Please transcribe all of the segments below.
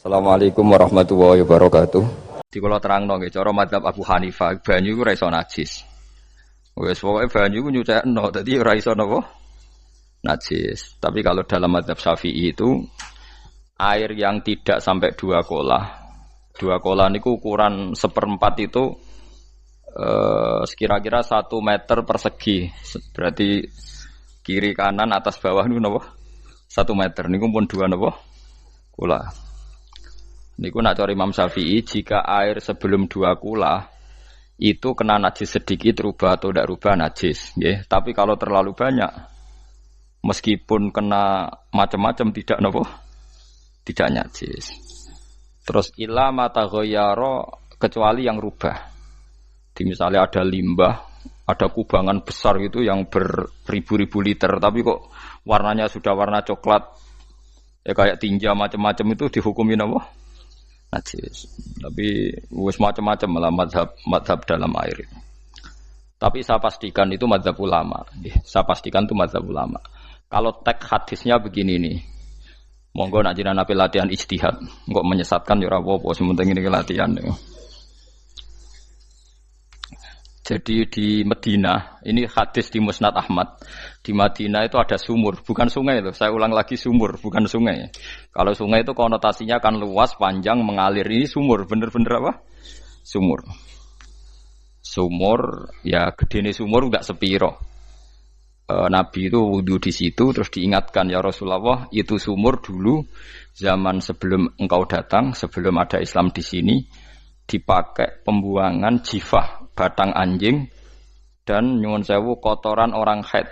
Assalamualaikum warahmatullahi wabarakatuh. Di kula terangno nggih cara madzhab Abu Hanifah, banyu iku ora iso najis. Wis pokoke banyu iku nyucekno, dadi ora iso napa? Najis. Tapi kalau dalam madzhab Syafi'i itu air yang tidak sampai 2 kolah. 2 kolah niku ukuran 1/4 itu sekira-kira 1 meter persegi. Berarti kiri kanan atas bawah niku napa? 1 meter niku pun 2 napa? Kolah. Niku nak cara Imam Syafi'i jika air sebelum 2 kula itu kena najis sedikit rubah atau tidak rubah najis, nggih. Tapi kalau terlalu banyak meskipun kena macam-macam tidak nopo tidak najis. Terus ila mata ghayyara kecuali yang rubah. Di misalnya ada limbah, ada kubangan besar gitu yang beribu-ribu liter tapi kok warnanya sudah warna coklat ya kayak tinja macam-macam itu dihukumi nopo najis. Tapi wis macam-macam malah mazhab dalam air itu. Tapi saya pastikan itu mazhab ulama. Saya pastikan itu mazhab ulama. Kalau teks hadisnya begini nih. Monggo nak jenengan ape latihan ijtihad. Kok menyesatkan ya ora apa-apa, sementing ini latihan. Jadi di Madinah, ini hadis di Musnad Ahmad. Di Madinah itu ada sumur, bukan sungai loh. Saya ulang lagi sumur, bukan sungai. Kalau sungai itu konotasinya kan luas, panjang, mengalir. Ini sumur, bener-bener apa? Sumur. Sumur, ya gedene sumur enggak sepiro. Nabi itu wudu di situ, terus diingatkan ya Rasulullah, itu sumur dulu zaman sebelum engkau datang, sebelum ada Islam di sini, dipakai pembuangan jifah, batang anjing dan nyuwun sewu kotoran orang haid.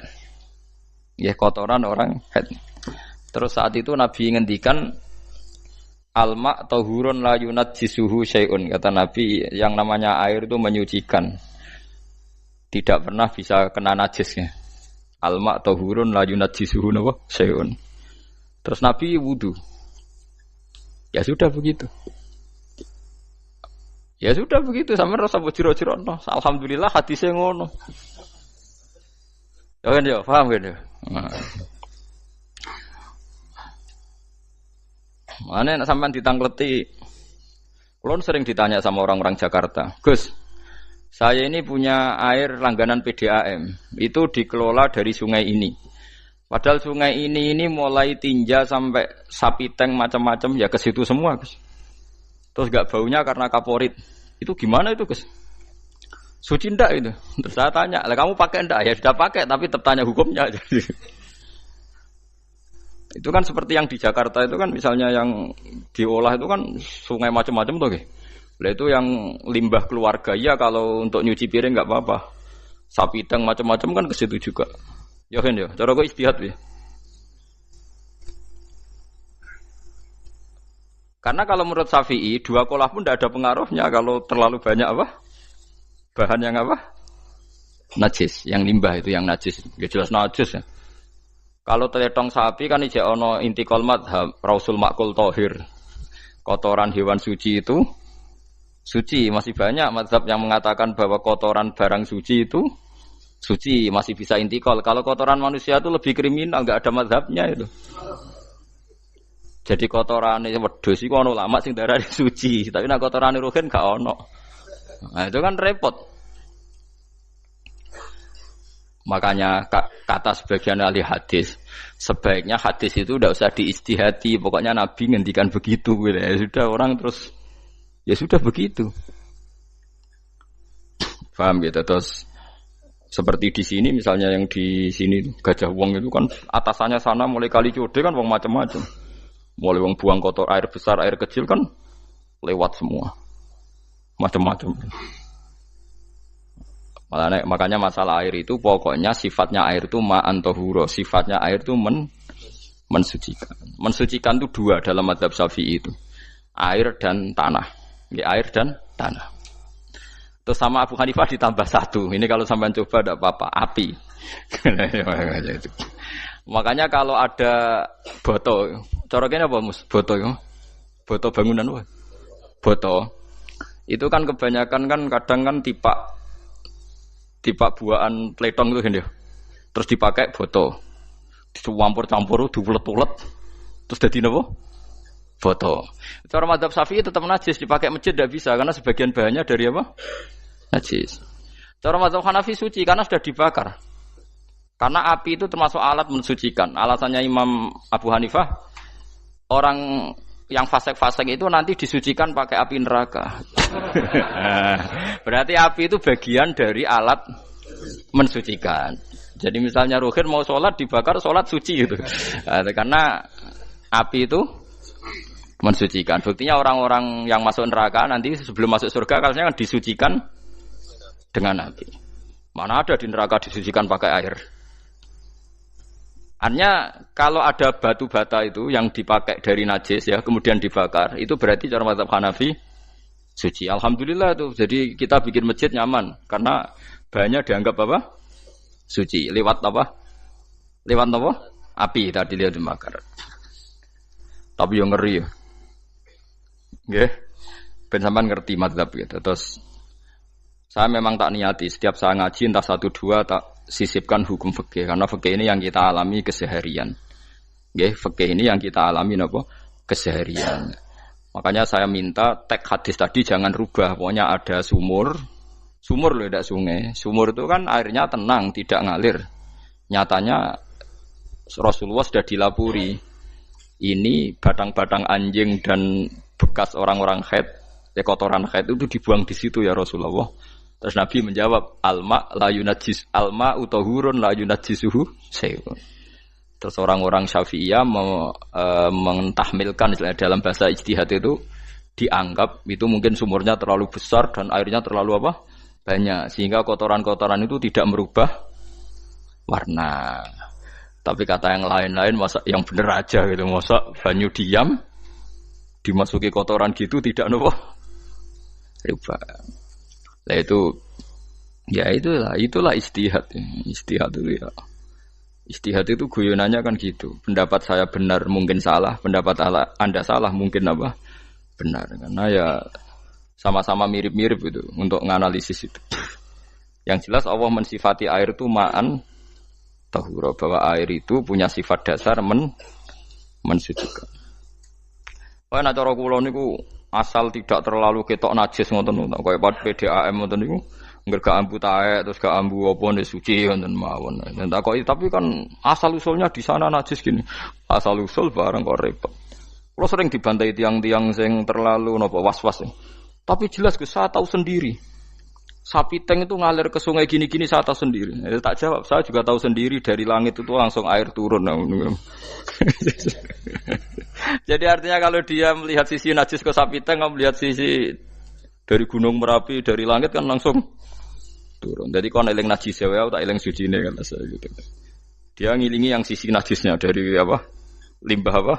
Ya kotoran orang haid. Terus saat itu Nabi ngendikan alma tahurun la yunajjisuhu syai'un. Kata Nabi yang namanya air itu menyucikan. Tidak pernah bisa kena najisnya. Alma tahurun la yunajjisuhu syai'un. Terus Nabi wudu. Ya sudah begitu. Ya sudah begitu sampe rasa bojiro-jiro no. Alhamdulillah hadisnya ngono. Ya kan ya, paham kan ya? Mana nek sampean ditangkleti. Kulon sering ditanya sama orang-orang Jakarta, "Gus, saya ini punya air langganan PDAM. Itu dikelola dari sungai ini. Padahal sungai ini mulai tinja sampai sapi tank macam-macam ya ke situ semua, Gus. Terus gak baunya karena kaporit. Itu gimana itu, Gus? Suci ndak itu?" Terus saya tanya, "Lah kamu pakai ndak?" Ya sudah pakai, tapi tetap tanya hukumnya. Itu kan seperti yang di Jakarta itu kan misalnya yang diolah itu kan sungai macam-macam tuh, Gus. Lah itu yang limbah keluarga ya kalau untuk nyuci piring enggak apa-apa. Sapi teng macam-macam kan ke situ juga. Ya kan ya, cara kok istihad ya. Karena kalau menurut Syafi'i 2 kolah pun tidak ada pengaruhnya kalau terlalu banyak apa? Bahan yang apa? Najis, yang limbah itu yang najis. Ya jelas najis ya. Kalau teletong sapi kan ijek ono intikal madhab, rausul makul tohir. Kotoran hewan suci itu suci, masih banyak madhab yang mengatakan bahwa kotoran barang suci itu suci, masih bisa intikal. Kalau kotoran manusia itu lebih kriminal, enggak ada madhabnya itu. Jadi kotorane wedhus iku ana ulama sing darani suci, tapi nek kotorane ruhin gak ono. Nah, itu kan repot. Makanya kata sebagian ahli hadis, sebaiknya hadis itu tidak usah diistihati, pokoknya Nabi ngendikan begitu gitu. Ya sudah orang terus ya sudah begitu. Paham gitu. Terus seperti di sini misalnya yang di sini Gajah Wong itu kan atasannya sana mulai kali code kan wong macam-macam. Mulai wong buang kotor air besar, air kecil kan lewat semua. Macam-macam. Makanya masalah air itu pokoknya sifatnya air itu ma'an tahura, sifatnya air itu mensucikan. Mensucikan itu 2 dalam mazhab Syafi'i itu. Air dan tanah. Ya, air dan tanah. Terus sama Abu Hanifah ditambah 1. Ini kalau sampean coba tidak apa-apa, api. Makanya kalau ada boto, cara kene apa Mus? Boto ya. Boto bangunan wae. Boto. Itu kan kebanyakan kan kadang kan tipak buahan pletong itu kan ya. Terus dipakai boto. Dicampur-campur diulet-ulet. Terus dadi napa? foto. Cara madzhab Syafi'i tetap najis, dipakai masjid tidak bisa karena sebagian bahannya dari apa? Najis. Cara madzhab Hanafi suci karena sudah dibakar. Karena api itu termasuk alat mensucikan. Alasannya Imam Abu Hanifah, orang yang fasik-fasik itu nanti disucikan pakai api neraka. Berarti api itu bagian dari alat mensucikan. Jadi misalnya Ruhin mau sholat dibakar, sholat suci gitu. Karena api itu mensucikan. Buktinya orang-orang yang masuk neraka nanti sebelum masuk surga kalanya kan disucikan dengan api. Mana ada di neraka disucikan pakai air? Artinya kalau ada batu bata itu yang dipakai dari najis ya kemudian dibakar, itu berarti cara mazhab Hanafi suci. Alhamdulillah tuh. Jadi kita bikin masjid nyaman karena bahannya dianggap apa? Suci. Lewat apa? Lewat apa? Api tadi dia dibakar. Tapi yang ngeri ya. Nggih. Ben sampean ngerti mazhab gitu. Terus saya memang tak niati setiap saya ngaji entah 1 2 tak sisipkan hukum fikih karena fikih ini yang kita alami keseharian. Nggih, fikih ini yang kita alami napa? Keseharian. Makanya saya minta teks hadis tadi jangan rubah. Pokoknya ada sumur loh tidak sungai. Sumur itu kan airnya tenang, tidak ngalir. Nyatanya Rasulullah sudah dilapuri. Ini batang-batang anjing dan bekas orang-orang haid, kotoran haid itu dibuang di situ ya Rasulullah. Terus Nabi menjawab, alma la yunajjis alma utahurun la yunajjisuhu syai'un. Terus orang-orang Syafi'iyah mentahmilkan dalam bahasa ijtihad itu dianggap itu mungkin sumurnya terlalu besar dan airnya terlalu apa? Banyak sehingga kotoran-kotoran itu tidak merubah warna. Tapi kata yang lain-lain masa yang bener aja gitu, masa banyu diam dimasuki kotoran gitu tidak nopo rubah. Nah itu ya itulah ijtihad. Ijtihad itu ya. Ijtihad itu guyonannya kan gitu. Pendapat saya benar mungkin salah, pendapat Anda salah mungkin apa? Benar. Karena ya sama-sama mirip-mirip itu untuk menganalisis itu. Yang jelas Allah mensifati air itu ma'an tahura, bahwa air itu punya sifat dasar mensucikan. Wah nek cara kula niku asal tidak terlalu ketok najis ngoten niku. Kaya PDAM ngoten niku enggak ambu taek terus gak ambu apa nek suci ngoten mawon. Tapi kan asal usulnya di sana najis gini. Asal usul barang kok repot. Kula sering dibantai tiang-tiang sing terlalu napa was-was. Tapi jelas saya tahu sendiri. Sapi teng itu ngalir ke sungai gini-gini saya tahu sendiri. Tak jawab, saya juga tahu sendiri dari langit itu langsung air turun. Jadi artinya kalau dia melihat sisi najis ke sapi teng, melihat sisi dari gunung Merapi, dari langit kan langsung turun. Jadi kalau eling najis ya, tak eling suci ini kan saya gitu. Dia ngilingi yang sisi najisnya dari apa? Limbah apa?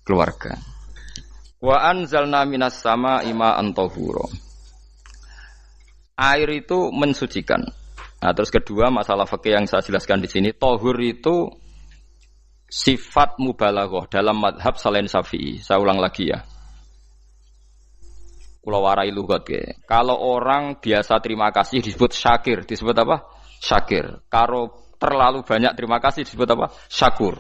Keluarga. Wa anzalna minas sama ma'an tahura. Air itu mensucikan. Nah, terus kedua masalah fikih yang saya jelaskan di sini, tahur itu sifat mubalaghah dalam madhab selain Syafi'i. Saya ulang lagi ya. Kula warai lugat ke. Kalau orang biasa terima kasih disebut syakir, disebut apa? Syakir. Kalau terlalu banyak terima kasih disebut apa? Syakur.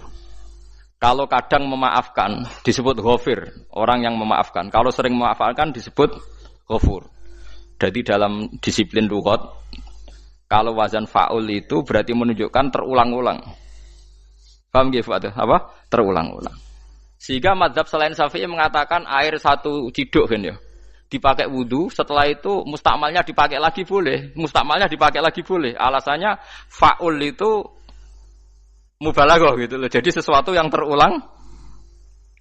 Kalau kadang memaafkan disebut ghafir, orang yang memaafkan. Kalau sering memaafkan disebut ghafur. Jadi dalam disiplin lughat kalau wazan fa'ul itu berarti menunjukkan terulang-ulang. Paham nggih Pak? Apa? Terulang-ulang. Sehingga mazhab selain Syafi'i mengatakan air satu ciduk kan ya. Dipakai wudu, setelah itu mustakmalnya dipakai lagi boleh. Mustakmalnya dipakai lagi boleh. Alasannya fa'ul itu mubalaghah gitu loh. Jadi sesuatu yang terulang.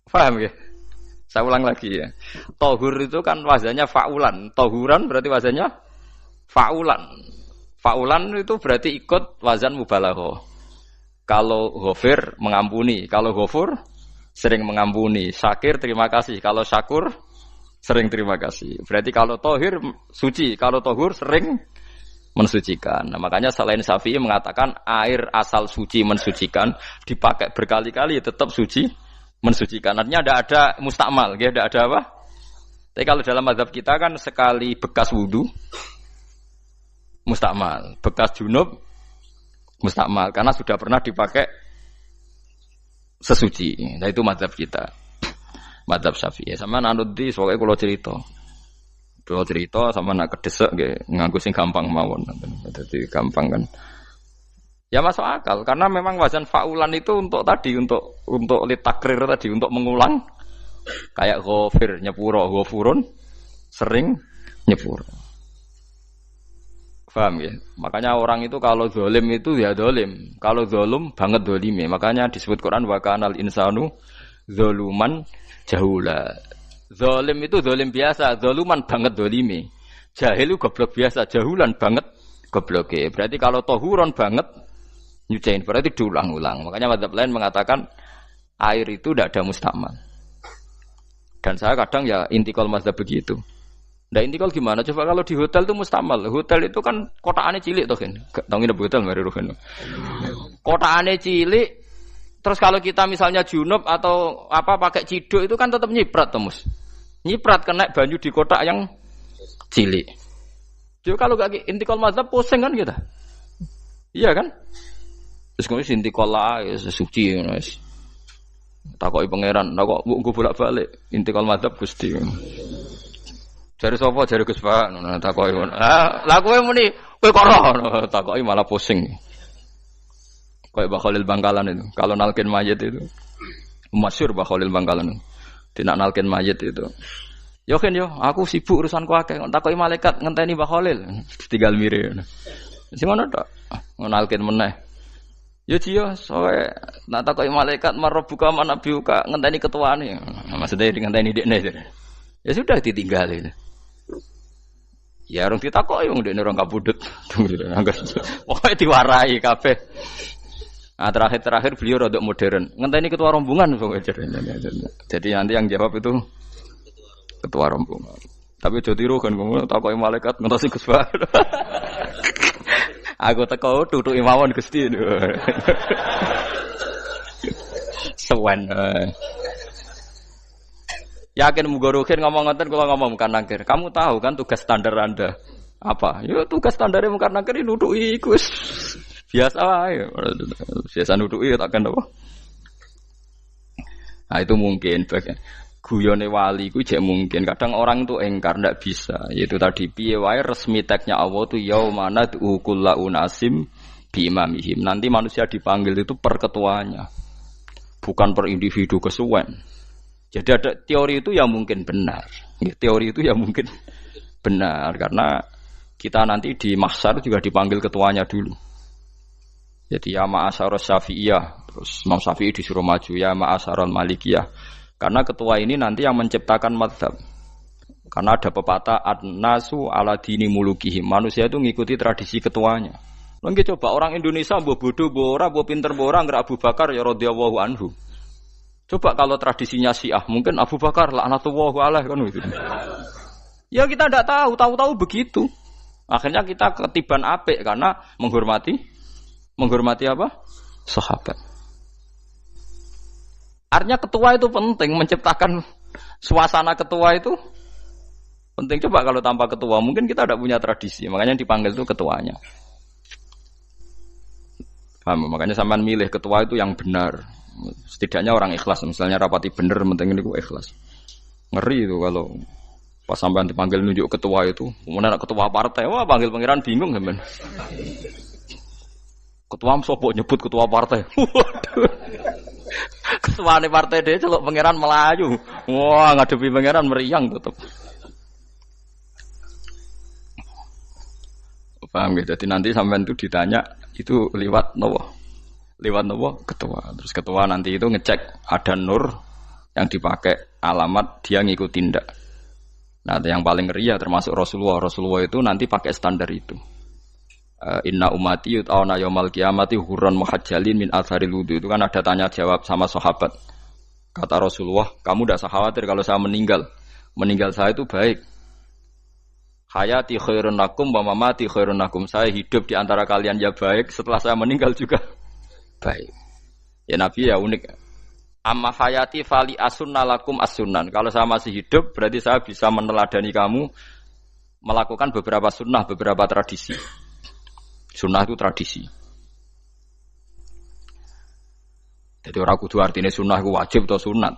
Paham nggih? Saya ulang lagi ya. Tahur itu kan wazannya fa'ulan. Tahuran berarti wazannya fa'ulan. Fa'ulan itu berarti ikut wazan mubalaghah. Kalau ghafir mengampuni, kalau ghafur sering mengampuni. Syakir terima kasih, kalau syakur sering terima kasih. Berarti kalau tahir suci, kalau tahur sering mensucikan. Nah, makanya selain Syafi'i mengatakan air asal suci mensucikan, dipakai berkali-kali tetap suci mensucikan. Artinya tidak ada mustakmal, tidak ada apa. Tapi kalau dalam mazhab kita kan sekali bekas wudu mustakmal, bekas junub mustakmal karena sudah pernah dipakai sesuci. Nah itu mazhab kita. Madzhab Syafi'i. Sama anut di soalnya kalau cerita. Kalau cerita sama nak kedesek nggih nganggo sing gampang mawon. Jadi gampang kan. Ya masuk akal karena memang wazan faulan itu untuk tadi untuk litakrir tadi untuk mengulang kayak ghafir nyepuro ghafurun sering nyepuro. Paham ya? Makanya orang itu kalau zalim itu ya zalim. Kalau zalim banget zalime. Makanya disebut Quran wa kanal insanu zaluman jahula. Zalim itu zalim biasa, zaluman banget zalime. Jahil itu goblok biasa, jahulan banget gobloke. Berarti kalau tohuron banget nyuciin berarti diulang-ulang. Makanya mazhab lain mengatakan air itu tidak ada mustamal. Dan saya kadang ya intikal mazhab begitu. Nah intikal gimana? Coba kalau di hotel itu mustamal. Hotel itu kan kotaannya cilik toh kan. Tahu nggak hotel mari rohen. Kotaannya cilik. Terus kalau kita misalnya junub atau apa pakai ciduk itu kan tetap nyiprat toh mus. Nyiprat kena banyu di kotak yang cilik. Jadi kalau gak intikal mazhab pusing kan kita. Iya kan? Terus kemudian intikal lah suci guys. Takoki pangeran, lah kok mbok bolak-balik intikal mazhab Gusti. Jare sapa jare Gus Pak ngono takoki ngono. Lah kowe muni kowe kok ora takoki malah pusing. Kayak Mbah Khalil Bangkalan itu. Kalau nalkin mayit itu masyhur Mbah Khalil Bangkalan. Tidak nalkin mayit itu. Yo kan yo, aku sibuk urusanku akeh. Takoki malaikat ngenteni Mbah Khalil. Tinggal mire. Sing ngono tok. Nalkin meneh. Yo jiyo soe nak takoki malaikat marbuka manabiuka ngenteni ketuane. Maksudnya ngenteni dekne. Ya sudah ditinggalin. Ya orang ditakoki wong dekne orang kabudut. Pokoke diwarai kabeh. Nah, terakhir beliau rodok modern. Ngenteni ketua rombongan pokoknya. Jadi nanti yang jawab itu ketua rombongan. Tapi aja tiru kan ngomong takoki malaikat ngentosi Gus Pak. Aku teko tutuki mawon Gusti. Sewen. Yakin mugorokin ngomong ngoten kula ngomong bukan nangkir. Kamu tahu kan tugas standar Anda apa? Ya tugas standarnya bukan nangkir nutuki iku biasa wae. Biasa nutuki takkan apa? Nah itu mungkin bagian guyone wali ku jek mungkin. Kadang orang itu engkar ndak bisa. Yaitu tadi piye wae resmi teksnya Allah tu yaumana kullu unasim bi imamihim. Nanti manusia dipanggil itu per ketuanya. Bukan per individu kesuwen. Jadi ada teori itu yang mungkin benar. Teori itu yang mungkin benar karena kita nanti di mahsyar juga dipanggil ketuanya dulu. Jadi ya ma'asyarus Syafi'iyah, terus Imam Syafi'i disuruh maju ya ma'asyarul Malikiyah. Karena ketua ini nanti yang menciptakan mazhab. Karena ada pepatah an-nasu ala dini mulukihim. Manusia itu ngikuti tradisi ketuanya. Lagi coba orang Indonesia mbok bodoh, mbok ora, mbok pinter, mbok ora ngger Abu Bakar ya radhiyallahu anhu. Coba kalau tradisinya Syiah, mungkin Abu Bakar laknatullah alaih kan gitu. Ya kita tidak tahu begitu. Akhirnya kita ketiban apik karena menghormati apa? Sahabat. Artinya ketua itu penting, menciptakan suasana ketua itu penting. Coba kalau tanpa ketua, mungkin kita tidak punya tradisi. Makanya yang dipanggil itu ketuanya. Paham? Makanya sampean milih ketua itu yang benar. Setidaknya orang ikhlas, misalnya rapati bener, penting ini ikhlas. Ngeri itu kalau pas sampean dipanggil nunjuk ketua itu, kemudian ketua partai, wah panggil pangeran bingung kan? Ketua sopok nyebut ketua partai, waduh, ketua nih partai dia celok pangeran Melayu, wah ngadepi pangeran meriang tetap. Paham gitu? Jadi nanti sampean itu ditanya itu lewat nopo ketua. Terus ketua nanti itu ngecek ada nur yang dipakai alamat dia ngikutin ndak. Nah yang paling ngeri ya termasuk Rasulullah itu nanti pakai standar itu. Inna ummati yut'auna yaumal qiyamati hurran muhajjalin min atharil wudu. Itu kan ada tanya jawab sama sahabat. Kata Rasulullah, kamu tidak usah khawatir kalau saya meninggal. Meninggal saya itu baik. Hayati khairun lakum wa mamati khairun lakum. Saya hidup di antara kalian ya baik, setelah saya meninggal juga baik. Ya Nabi ya unik. Amma hayati fali asunna lakum as-sunan. Kalau saya masih hidup berarti saya bisa meneladani kamu melakukan beberapa sunnah, beberapa tradisi. Sunnah itu tradisi. Jadi orang kudu artinya sunnah itu wajib atau sunat.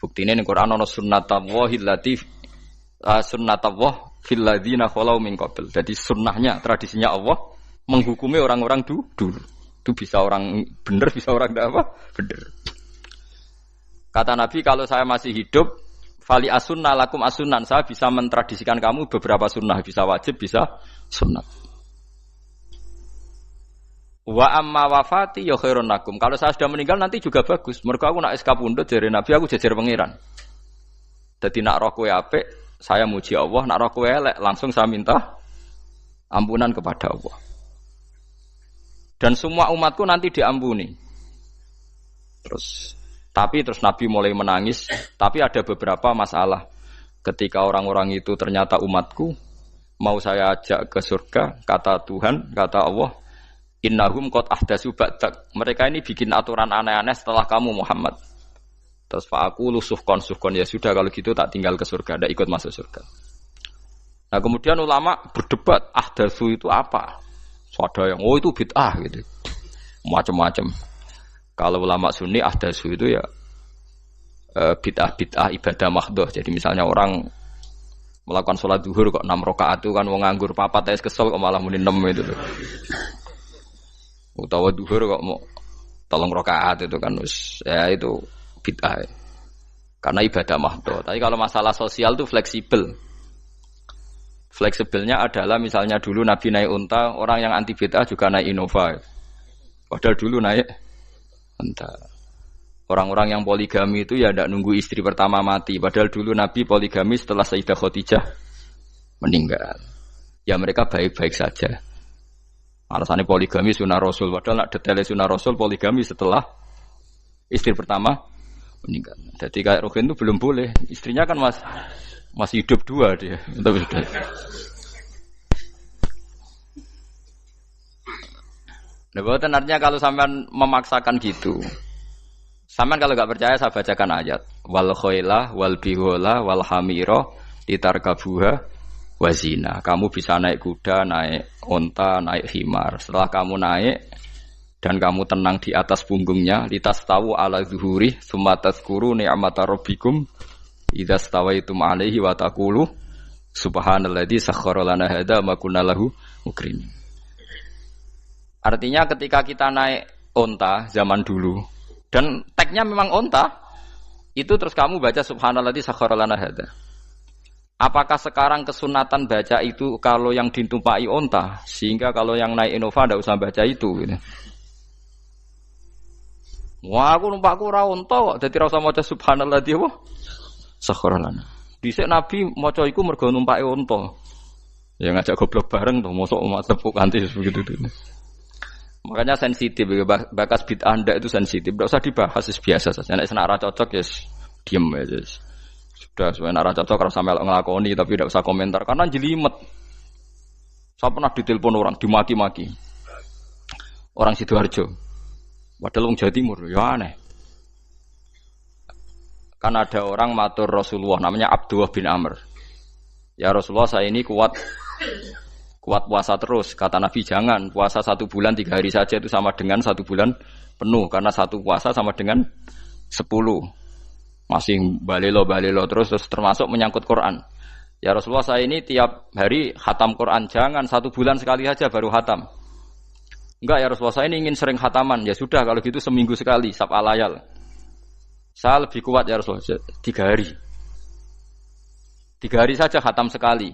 Buktine ning Quran ana sunnatullahi allati sunnatullah fil ladzina khalau min qabl. Jadi sunnahnya, tradisinya Allah menghukumi orang-orang dulu. Itu bisa orang benar, bisa orang tidak apa? Benar. Kata Nabi, kalau saya masih hidup, fali asunna lakum asunan, saya bisa mentradisikan kamu beberapa sunnah, bisa wajib, bisa sunnah. Wa amma wafati ya khairun lakum. Kalau saya sudah meninggal nanti juga bagus. Mergo aku nak SK pundhut jare Nabi, aku jejer pangeran. Dadi nak roh kowe apik, saya muji Allah, nak roh kowe elek, langsung saya minta ampunan kepada Allah. Dan semua umatku nanti diampuni. Terus Nabi mulai menangis, tapi ada beberapa masalah. Ketika orang-orang itu ternyata umatku, mau saya ajak ke surga, kata Tuhan, kata Allah, innahum qad ahdatsu ba'dak. Mereka ini bikin aturan aneh-aneh setelah kamu Muhammad. Terus fa'aqulu suhqan ya sudah kalau gitu tak tinggal ke surga, tidak ikut masuk surga. Nah, kemudian ulama berdebat ahdatsu itu apa? Ada yang itu bid'ah gitu. Macam-macam. Kalau ulama Sunni ahdatsu itu ya bid'ah ibadah mahdhah. Jadi misalnya orang melakukan sholat zuhur kok 6 rakaat itu kan wong nganggur papat wis kesel kok malah muni 6 itu loh. Utawa zuhur kok mau 3 rakaat itu kan wis ya itu bid'ah. Karena ibadah mahdhah. Tapi kalau masalah sosial itu fleksibel. Fleksibelnya adalah misalnya dulu Nabi naik unta, orang yang anti bid'ah juga naik Innova. Padahal dulu naik unta. Orang-orang yang poligami itu ya tidak nunggu istri pertama mati. Padahal dulu Nabi poligami setelah Sayyidah Khadijah meninggal. Ya mereka baik-baik saja. Alasannya poligami sunnah Rasul. Padahal nak detailnya sunnah Rasul poligami setelah istri pertama meninggal. Jadi kayak Ruhin itu belum boleh. Istrinya kan masih hidup 2 dia. Tapi sudah. Nah, bahkan artinya kalau sampean memaksakan gitu, sampean kalau enggak percaya saya bacakan ayat. Wal khailah wal bihola wal hamira litarkabuha wazina. Kamu bisa naik kuda, naik unta, naik himar. Setelah kamu naik dan kamu tenang di atas punggungnya, litastawu ala zuhuri tsumma tazkuru ni'mata rabbikum idza stawaitum 'alaihi wa taqulu subhanalladzi sakhkhara lana hadza ma kunna lahu mukrimin. Artinya ketika kita naik unta zaman dulu dan tagnya memang unta, itu terus kamu baca subhanalladzi sakhkhara lana hadza. Apakah sekarang kesunatan baca itu kalau yang ditumpai unta, sehingga kalau yang naik Innova tidak usah baca itu gitu. Wah, aku numpakku ora unta kok, dadi ora usah maca subhanalladzi apa? Sakhkhara lana. Dhisik Nabi maca iku mergo numpake unta. Ya ngajak goblok bareng to, mosok umat tepuk anti begitu itu. Makanya sensitif, bakas bid'ah ndak itu sensitif, enggak usah dibahas, biasa saja. Nek senak ra cocok ya diem aja. Sudah, sebenarnya ora cocok kalau sampai ngelakoni tapi tidak usah komentar karena jelimet. Saya pernah ditelepon orang, dimaki-maki. Orang Sidoarjo. Padahal wong Jawa Timur, ya aneh. Kan ada orang matur Rasulullah namanya Abdullah bin Amr. Ya Rasulullah, saya ini kuat puasa terus. Kata Nabi, jangan puasa 1 bulan 3 hari saja itu sama dengan 1 bulan penuh. Karena 1 puasa sama dengan 10. Masih balelo terus termasuk menyangkut Quran. Ya Rasulullah, saya ini tiap hari khatam Quran. Jangan 1 bulan sekali saja baru khatam. Enggak ya Rasulullah, saya ini ingin sering khataman. Ya sudah kalau gitu seminggu sekali, sab'a layal. Saya lebih kuat ya Rasulullah, 3 hari. 3 hari saja khatam sekali.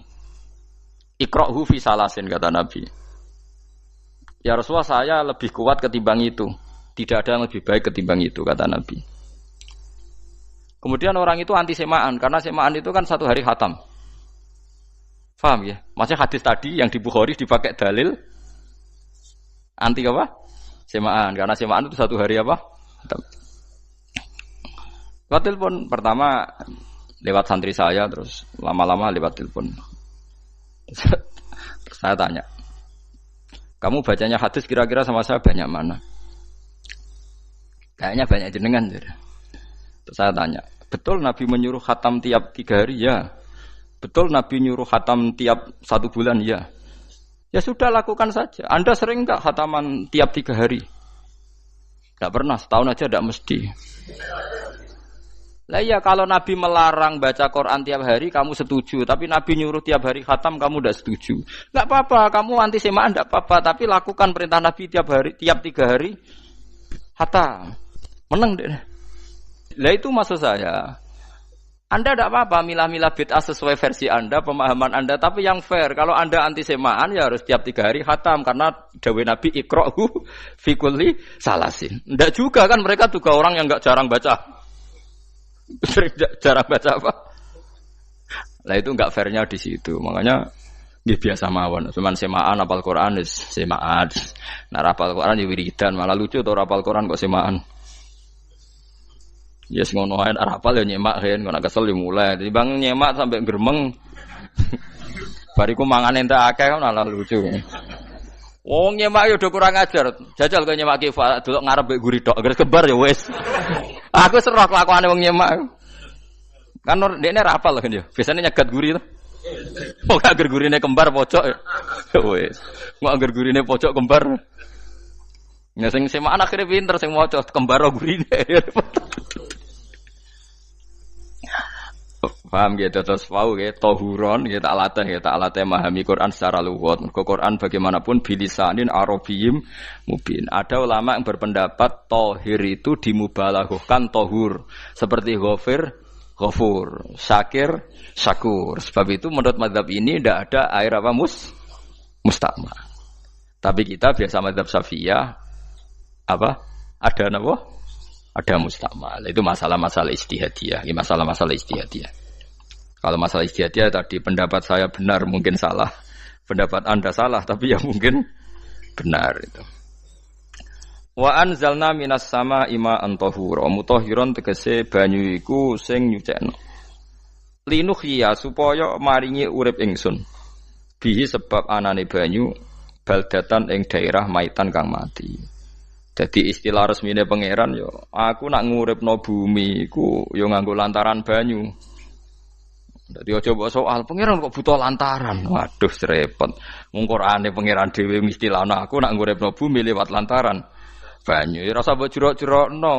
Iqra'hu fi salasin, kata Nabi. Ya Rasulullah, saya lebih kuat ketimbang itu. Tidak ada yang lebih baik ketimbang itu, kata Nabi. Kemudian orang itu anti semaan, karena semaan itu kan 1 hari khatam. Paham ya? Maksudnya hadis tadi yang di Bukhari dipakai dalil anti apa? Semaan, karena semaan itu 1 hari apa? Khatam. Lewat telepon pertama lewat santri saya, terus lama-lama lewat telepon. Terus saya tanya, kamu bacanya hadis kira-kira sama saya banyak mana? Kayaknya banyak jenengan. Terus saya tanya, betul Nabi menyuruh khatam tiap 3 hari? Ya. Betul Nabi nyuruh khatam tiap 1 bulan? Ya. Ya sudah, lakukan saja. Anda sering enggak khataman tiap 3 hari? Enggak pernah, setahun aja enggak mesti. Lah iya kalau Nabi melarang baca Quran tiap hari kamu setuju, tapi Nabi nyuruh tiap hari khatam kamu tidak setuju. Enggak apa-apa, kamu anti semaan enggak apa-apa, tapi lakukan perintah Nabi tiap hari, tiap 3 hari khatam. Menang deh. Lah itu maksud saya. Anda tidak apa-apa milah-milah bid'ah sesuai versi Anda, pemahaman Anda, tapi yang fair. Kalau Anda anti semaan ya harus tiap 3 hari khatam karena dawuh Nabi iqra'u fi kulli salasin. Enggak juga kan mereka juga orang yang enggak jarang baca. Jarang baca apa? Lah itu enggak fairnya di situ. Makanya nggih biasa mawon. Cuman semaan hafal Quran wis semaan. Nah hafal Quran ya wiridan, malah lucu to hafal Quran kok semaan. Ya yes, ngono ae hafal ya nyemak kan, kok kesel ya mulai. Jadi bang nyemak sampai gremeng. Bariku mangan entek akeh kan malah lucu. Wong nyemak yo udah kurang ajar. Jajal kok nyemak kifa delok ngarep mbek guri tok, agar kebar ya wis. Aku serah kelakuane wong nyemak. Kan dekne ra apal kan yo. Biasane nyegat guri to. Kok agar gurine kembar pojok. Wis. Kok agar gurine pojok kembar. Ya sing semaan akhire pinter sing maca kembar gurine. Paham gitu terus wau gitu tohuron gitu tak latih memahami Quran secara lugat. Mergo Quran bagaimanapun bilisanin arabiyyin mubin. Ada ulama yang berpendapat tohir itu dimubalaghahkan tohur seperti ghafir ghafur, syakir syakur. Sebab itu menurut mazhab ini tidak ada air apa musta'mal. Tapi kita biasa mazhab Syafi'iyah apa? Ada apa? Ada musta'mal. Itu masalah-masalah ijtihadiyah, masalah-masalah ijtihadiyah. Kalau masalah ijtihadiyah tadi pendapat saya benar mungkin salah, pendapat Anda salah tapi ya mungkin benar itu. Wa anzalna minas sama'i ma'an tahura, mutahhiron tegese banyu iku sing nyucekno. Linuhya supaya maringi urip ingsun. Bihi sebab anane banyu baldatan ing daerah maitan kang mati. Jadi istilah resmine pangeran yo aku nak nguripno bumi iku yo nganggo lantaran banyu. Dadi aja mbok soal pangeran kok butuh lantaran. Waduh repot. Mung Qur'ane pangeran dhewe istilahno aku nak nguripno bumi lewat lantaran banyu. Ya ora usah mbok jurok-jurokno.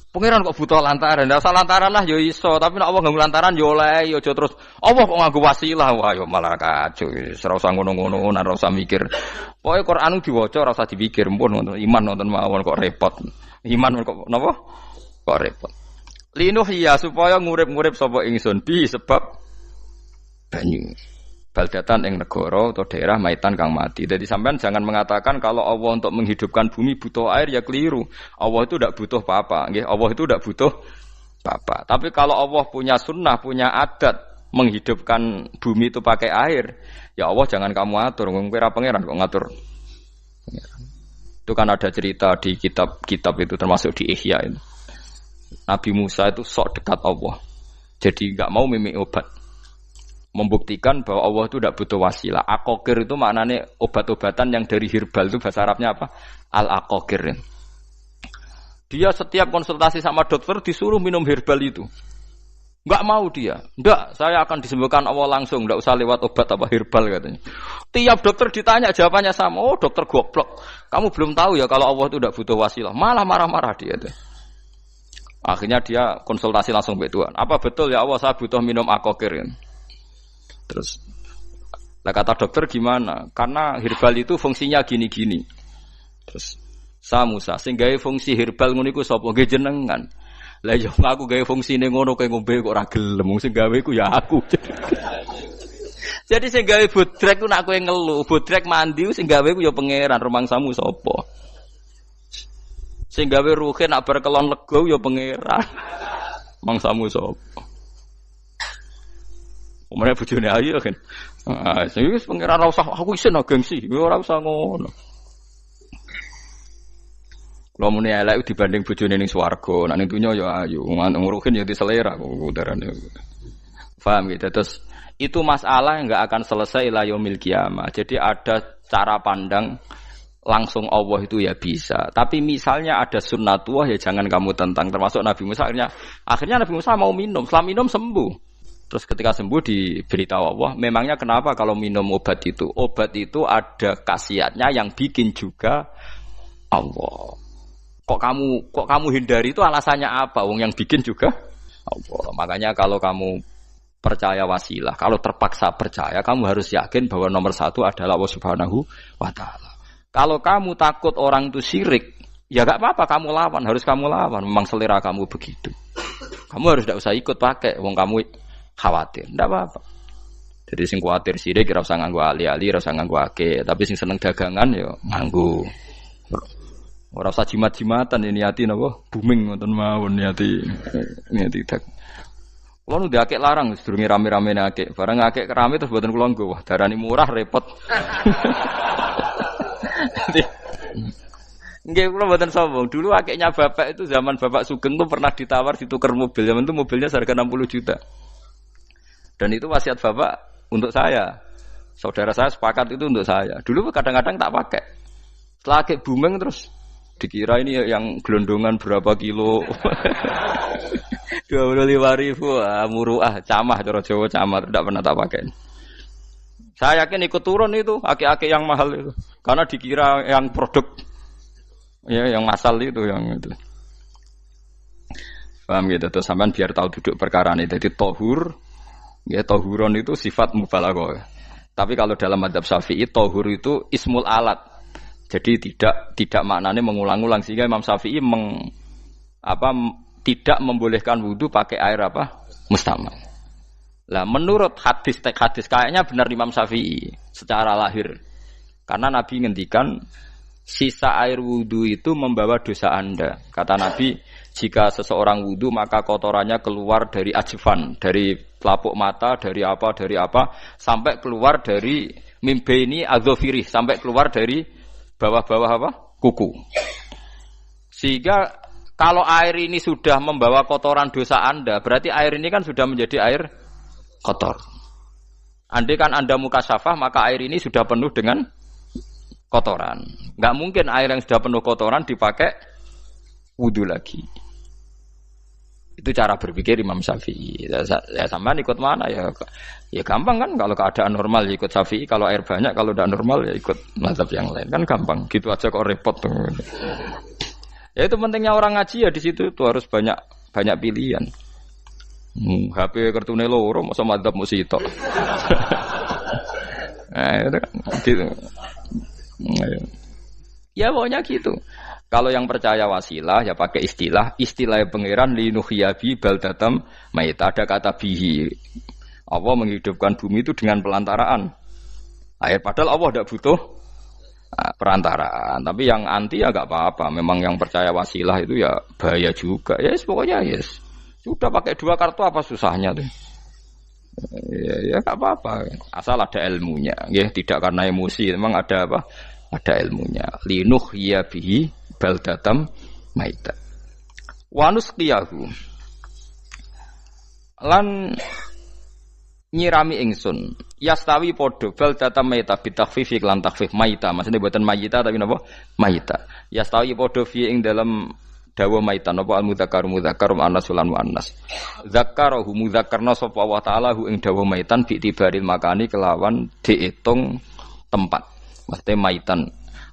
Pangeran kok butuh lantaran. Ora usah lantaran lah yo iso, tapi nek Allah nganggo lantaran yo oleh yo aja terus Allah kok nganggo wasilah. Wah yo malah kacau. Ora usah ngono-ngono, ora usah mikir. Pokoke Qur'an diwaca ora usah dipikir, pun iman nonton mawon kok repot. Iman kok napa? Kok repot. Linuhya supaya ngurip-ngurip sapa ingsun bi sebab banyu baldatan ing negara atau daerah maitan kang mati. Jadi sampean jangan mengatakan kalau Allah untuk menghidupkan bumi butuh air ya keliru. Allah itu tidak butuh apa-apa, nggih. Allah itu tidak butuh apa-apa. Tapi kalau Allah punya sunnah, punya adat menghidupkan bumi itu pakai air, ya Allah jangan kamu atur. Kira pangeran kok ngatur. Itu kan ada cerita di kitab-kitab itu termasuk di Ihya itu. Nabi Musa itu sok dekat Allah. Jadi enggak mau mimik obat. Membuktikan bahwa Allah itu tidak butuh wasilah. Aqaqir itu maknanya obat-obatan yang dari herbal itu bahasa Arabnya apa? Al-aqaqir. Dia setiap konsultasi sama dokter disuruh minum herbal itu. Enggak mau dia. Enggak, saya akan disembuhkan Allah langsung, enggak usah lewat obat apa herbal katanya. Tiap dokter ditanya jawabannya sama. Oh, dokter goblok. Kamu belum tahu ya kalau Allah itu tidak butuh wasilah. Malah marah-marah dia tuh. Akhirnya dia konsultasi langsung ke Tuhan. Apa betul ya Allah saya butuh minum aqaqir? Terus, lah kata dokter gimana? Karena herbal itu fungsinya gini-gini. Terus, Musa, sing gawe fungsi herbal ngono iku sapa? Nggih jenengan. Lah yo aku gawe fungsine ngono kowe ngombe kok ora gelem, sing gawe ku ya aku. Jadi sing gawe bodrek ku nak kowe ngelu, bodrek mandi sing gawe ku ya pangeran, rumangsamu sapa? Sing gawe ruhe nak bar kelon lego ya pangeran. Mangsamu sapa? Omane bojone ayu kan. Ah, sing wis pangeran ora usah aku isin gengsi, ora usah ngono. Kalau muni elek dibanding bojone ning swarga, nek ning dunya ya ayu, nguruhin ya diselera kok udarane. Paham gitu. Terus itu masalah yang enggak akan selesai ila yaumil qiyamah. Jadi ada cara pandang langsung Allah itu ya bisa. Tapi misalnya ada sunnatullah ya jangan kamu tentang. Termasuk Nabi Musa akhirnya Nabi Musa mau minum, setelah minum sembuh. Terus ketika sembuh diberitahu Allah, memangnya kenapa kalau minum obat itu? Obat itu ada khasiatnya yang bikin juga Allah. Kok kamu hindari itu alasannya apa? Wong yang bikin juga Allah. Makanya kalau kamu percaya wasilah, kalau terpaksa percaya, kamu harus yakin bahwa nomor satu adalah Allah Subhanahu wa Ta'ala. Kalau kamu takut orang itu syirik, ya gak apa-apa, kamu lawan, harus kamu lawan. Memang selera kamu begitu. Kamu harus tidak usah ikut pakai, wong kamu khawatir, tidak apa-apa. Jadi sing khawatir syirik, ora usah nganggo ali-ali, ora usah nganggo ake. Tapi sing seneng dagangan, ya nganggo. Ora usah jimat-jimatan, ini hati napa booming ngoten mawon niati dak. Kulo nu diakek larang sedurunge rame-rame akek. Barang akek kerame terus mboten kula nggo. Wah, darani murah repot. Nggih kula mboten sombong. Dulu akeknya bapak itu zaman Bapak Sugeng tuh pernah ditawar ditukar mobil. Zaman itu mobilnya harga 60 juta. Dan itu wasiat bapak untuk saya. Saudara saya sepakat itu untuk saya. Dulu kadang-kadang tak pakai. Setelah akek booming terus dikira ini yang gelondongan berapa kilo. 25.000 muruah camah cara Jawa camah tidak pernah tak pakai. Saya yakin ikut turun itu aki-aki yang mahal itu karena dikira yang produk ya yang masal itu yang itu. Paham gitu tuh sampean biar tahu duduk perkara ini. Jadi tohur ya tohuron itu sifat mubalaghah. Tapi kalau dalam mazhab Syafi'i tohur itu ismul alat. Jadi tidak maknanya mengulang-ulang sehingga Imam Syafi'i tidak membolehkan wudu pakai air apa? Mustamal. Lah menurut hadis kayaknya benar Imam Syafi'i secara lahir. Karena Nabi ngendikan sisa air wudu itu membawa dosa Anda. Kata Nabi, jika seseorang wudu maka kotorannya keluar dari ajfan, dari pelapuk mata, dari apa sampai keluar dari mimbaini adzofirih, sampai keluar dari bawah-bawah apa? Kuku. Sehingga kalau air ini sudah membawa kotoran dosa Anda, berarti air ini kan sudah menjadi air kotor. Andai kan Anda mukasyafah, maka air ini sudah penuh dengan kotoran. Enggak mungkin air yang sudah penuh kotoran dipakai wudu lagi. Itu cara berpikir Imam Syafi'i. Ya sampean ikut mana ya? Ya gampang kan kalau keadaan normal ya ikut Syafi'i, kalau air banyak, kalau tidak normal ya ikut mazhab yang lain. Kan gampang. Gitu aja kok repot tuh. Ya itu pentingnya orang ngaji ya di situ tuh harus banyak pilihan. HP kartune loro masa madzhab mesti tok. Nah, itu kan gitu. Ya pokoknya gitu. Kalau yang percaya wasilah ya pakai istilah pangeran linuhyabi baldatam maita, ada kata bihi. Allah menghidupkan bumi itu dengan pelantaraan air, padahal Allah tidak butuh perantaraan. Tapi yang anti ya enggak apa-apa. Memang yang percaya wasilah itu ya bahaya juga. Yes, pokoknya yes. Sudah pakai 2 kartu apa susahnya tuh? Ya enggak apa-apa. Asal ada ilmunya, ya tidak karena emosi. Memang ada apa? Ada ilmunya. Linuh ya bihi baldatam maita. Wanus qiyahu. Lan nyirami ingsun yastawi podo baldatam maita bitakhfifi lan takhfif maita, maksudnya buatan mayita tapi napa maita. Yastawi podo fi ing dalam dawa maita napa al mudzakkar muannas lan muannas. Zakkarahu mudzakkarna sapa Allah taala hu ing dawa maitan bi tibaril makani kelawan diitung tempat. Maksudnya maitan.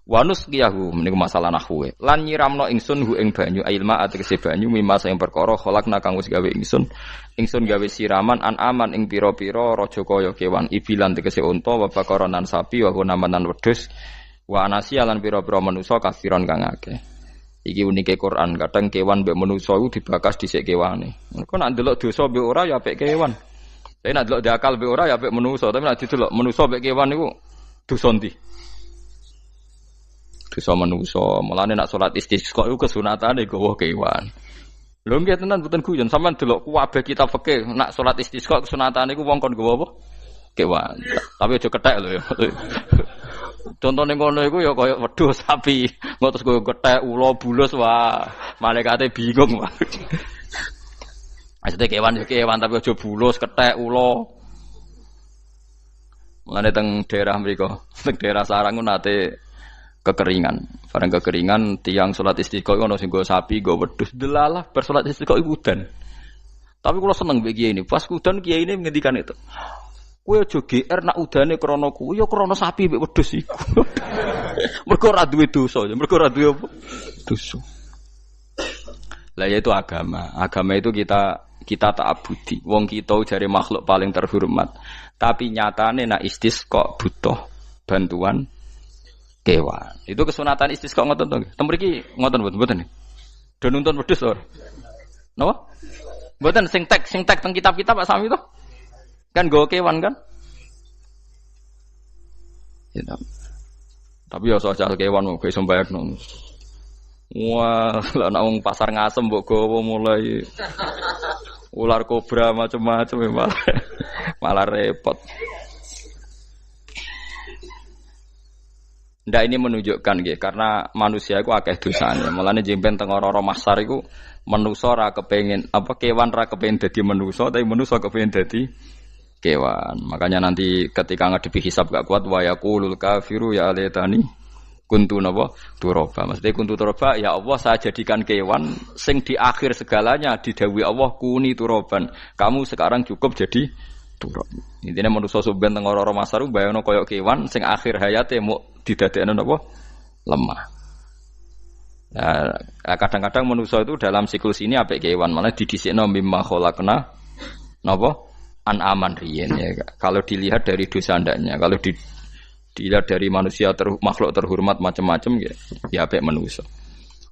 Wanus qiyahu meniku masalah nahwu. Lan nyiramno ingsun hu ing banyu ilma ategese banyu mimma sing perkara kholakna kang wis gawe ingsun gawe siraman an aman ing pira-pira raja kaya kewan ibilan tegese unta wa bakaronan sapi wa namanan wedhus wa anasiya lan pira-pira manusa kasiron kang akeh. Iki unike Quran, kadang kewan mbek manusa iku dibakas dhisik kewane. Engko nek ndelok dosa mbek ora ya apik kewan. Tapi nek ndelok diakal mbek ora ya apik manusa, tapi nek didelok manusa mbek kewan iku dosa ndi? Dosa manusa. Mulane nek salat istisqa iku kesunatane gawa kewan. Lho nggih tenan mboten guyon, sampean delok kabeh kitab fikih nek salat istisqa kesunatane iku wong kon gawa apa? Kewan. Tapi aja kethek lho ya. Contone ngono iku ya kaya wedhus sapi, engko terus koyo kethek ula bulus wah, malaikate bingung wah. Maksudnya kewan tapi aja bulus, kethek ula. Mulane teng daerah mriku, teng daerah sarang nate kekeringan. Bareng kekeringan tiang salat istisqa ono sing nggo sapi, nggo wedhus, delalah bar salat istisqa iku udan. Tapi kula seneng mbek kiai ini. Pas udan kiai ini ngendikan itu. Kowe aja GR nak udane krana kuwi ya krana sapi mbek wedhus iku. Mergo ora duwe dosa, mergo ora duwe apa? Dosa. Lah ya itu agama. Agama itu kita kita ta'abudi. Wong kita jare makhluk paling terhormat. Tapi nyatane nak istisqa butuh bantuan kewan. Itu kesunatan istisqa ngoten to. Tem mriki ngoten mboten. Do nuntun wedhus to. Napa? Mboten sing tek teng kitab-kitab Pak Sami to. Kan nggo kewan kan? Ya, tapi ya soal kewan mau iso mbayakno. Wah, lah nek wong pasar ngasem mbok gawa mulai ular kobra macam-macam malah repot. Ndak ini menunjukkan nggih karena manusia iku akeh dosane. Mulane jemben teng ora-ora mahsyar iku manusa ra kepengin kewan ra kepengin dadi manusa tapi manusa kepengin dadi kewan. Makanya nanti ketika ngadepi hisab gak kuat wa yaqulul kafiru ya laitani kuntu napa turaba. Maksudnya kuntu turaba ya Allah saya jadikan kewan sing di akhir segalanya didhawuhi Allah kuni turaban. Kamu sekarang cukup jadi turab. Intine manusa sampeyan teng ora-ora masaru bayangno kaya kewan sing akhir hayate mau didadekno napa lemah. Nah, kadang-kadang manusa itu dalam siklus ini apik kewan malah didhisikno mimma khalaqna napa an-aman riyen ya. Kalau dilihat dari dosa ndaknya, kalau dilihat dari manusia makhluk terhormat macam-macam ya apik manusa.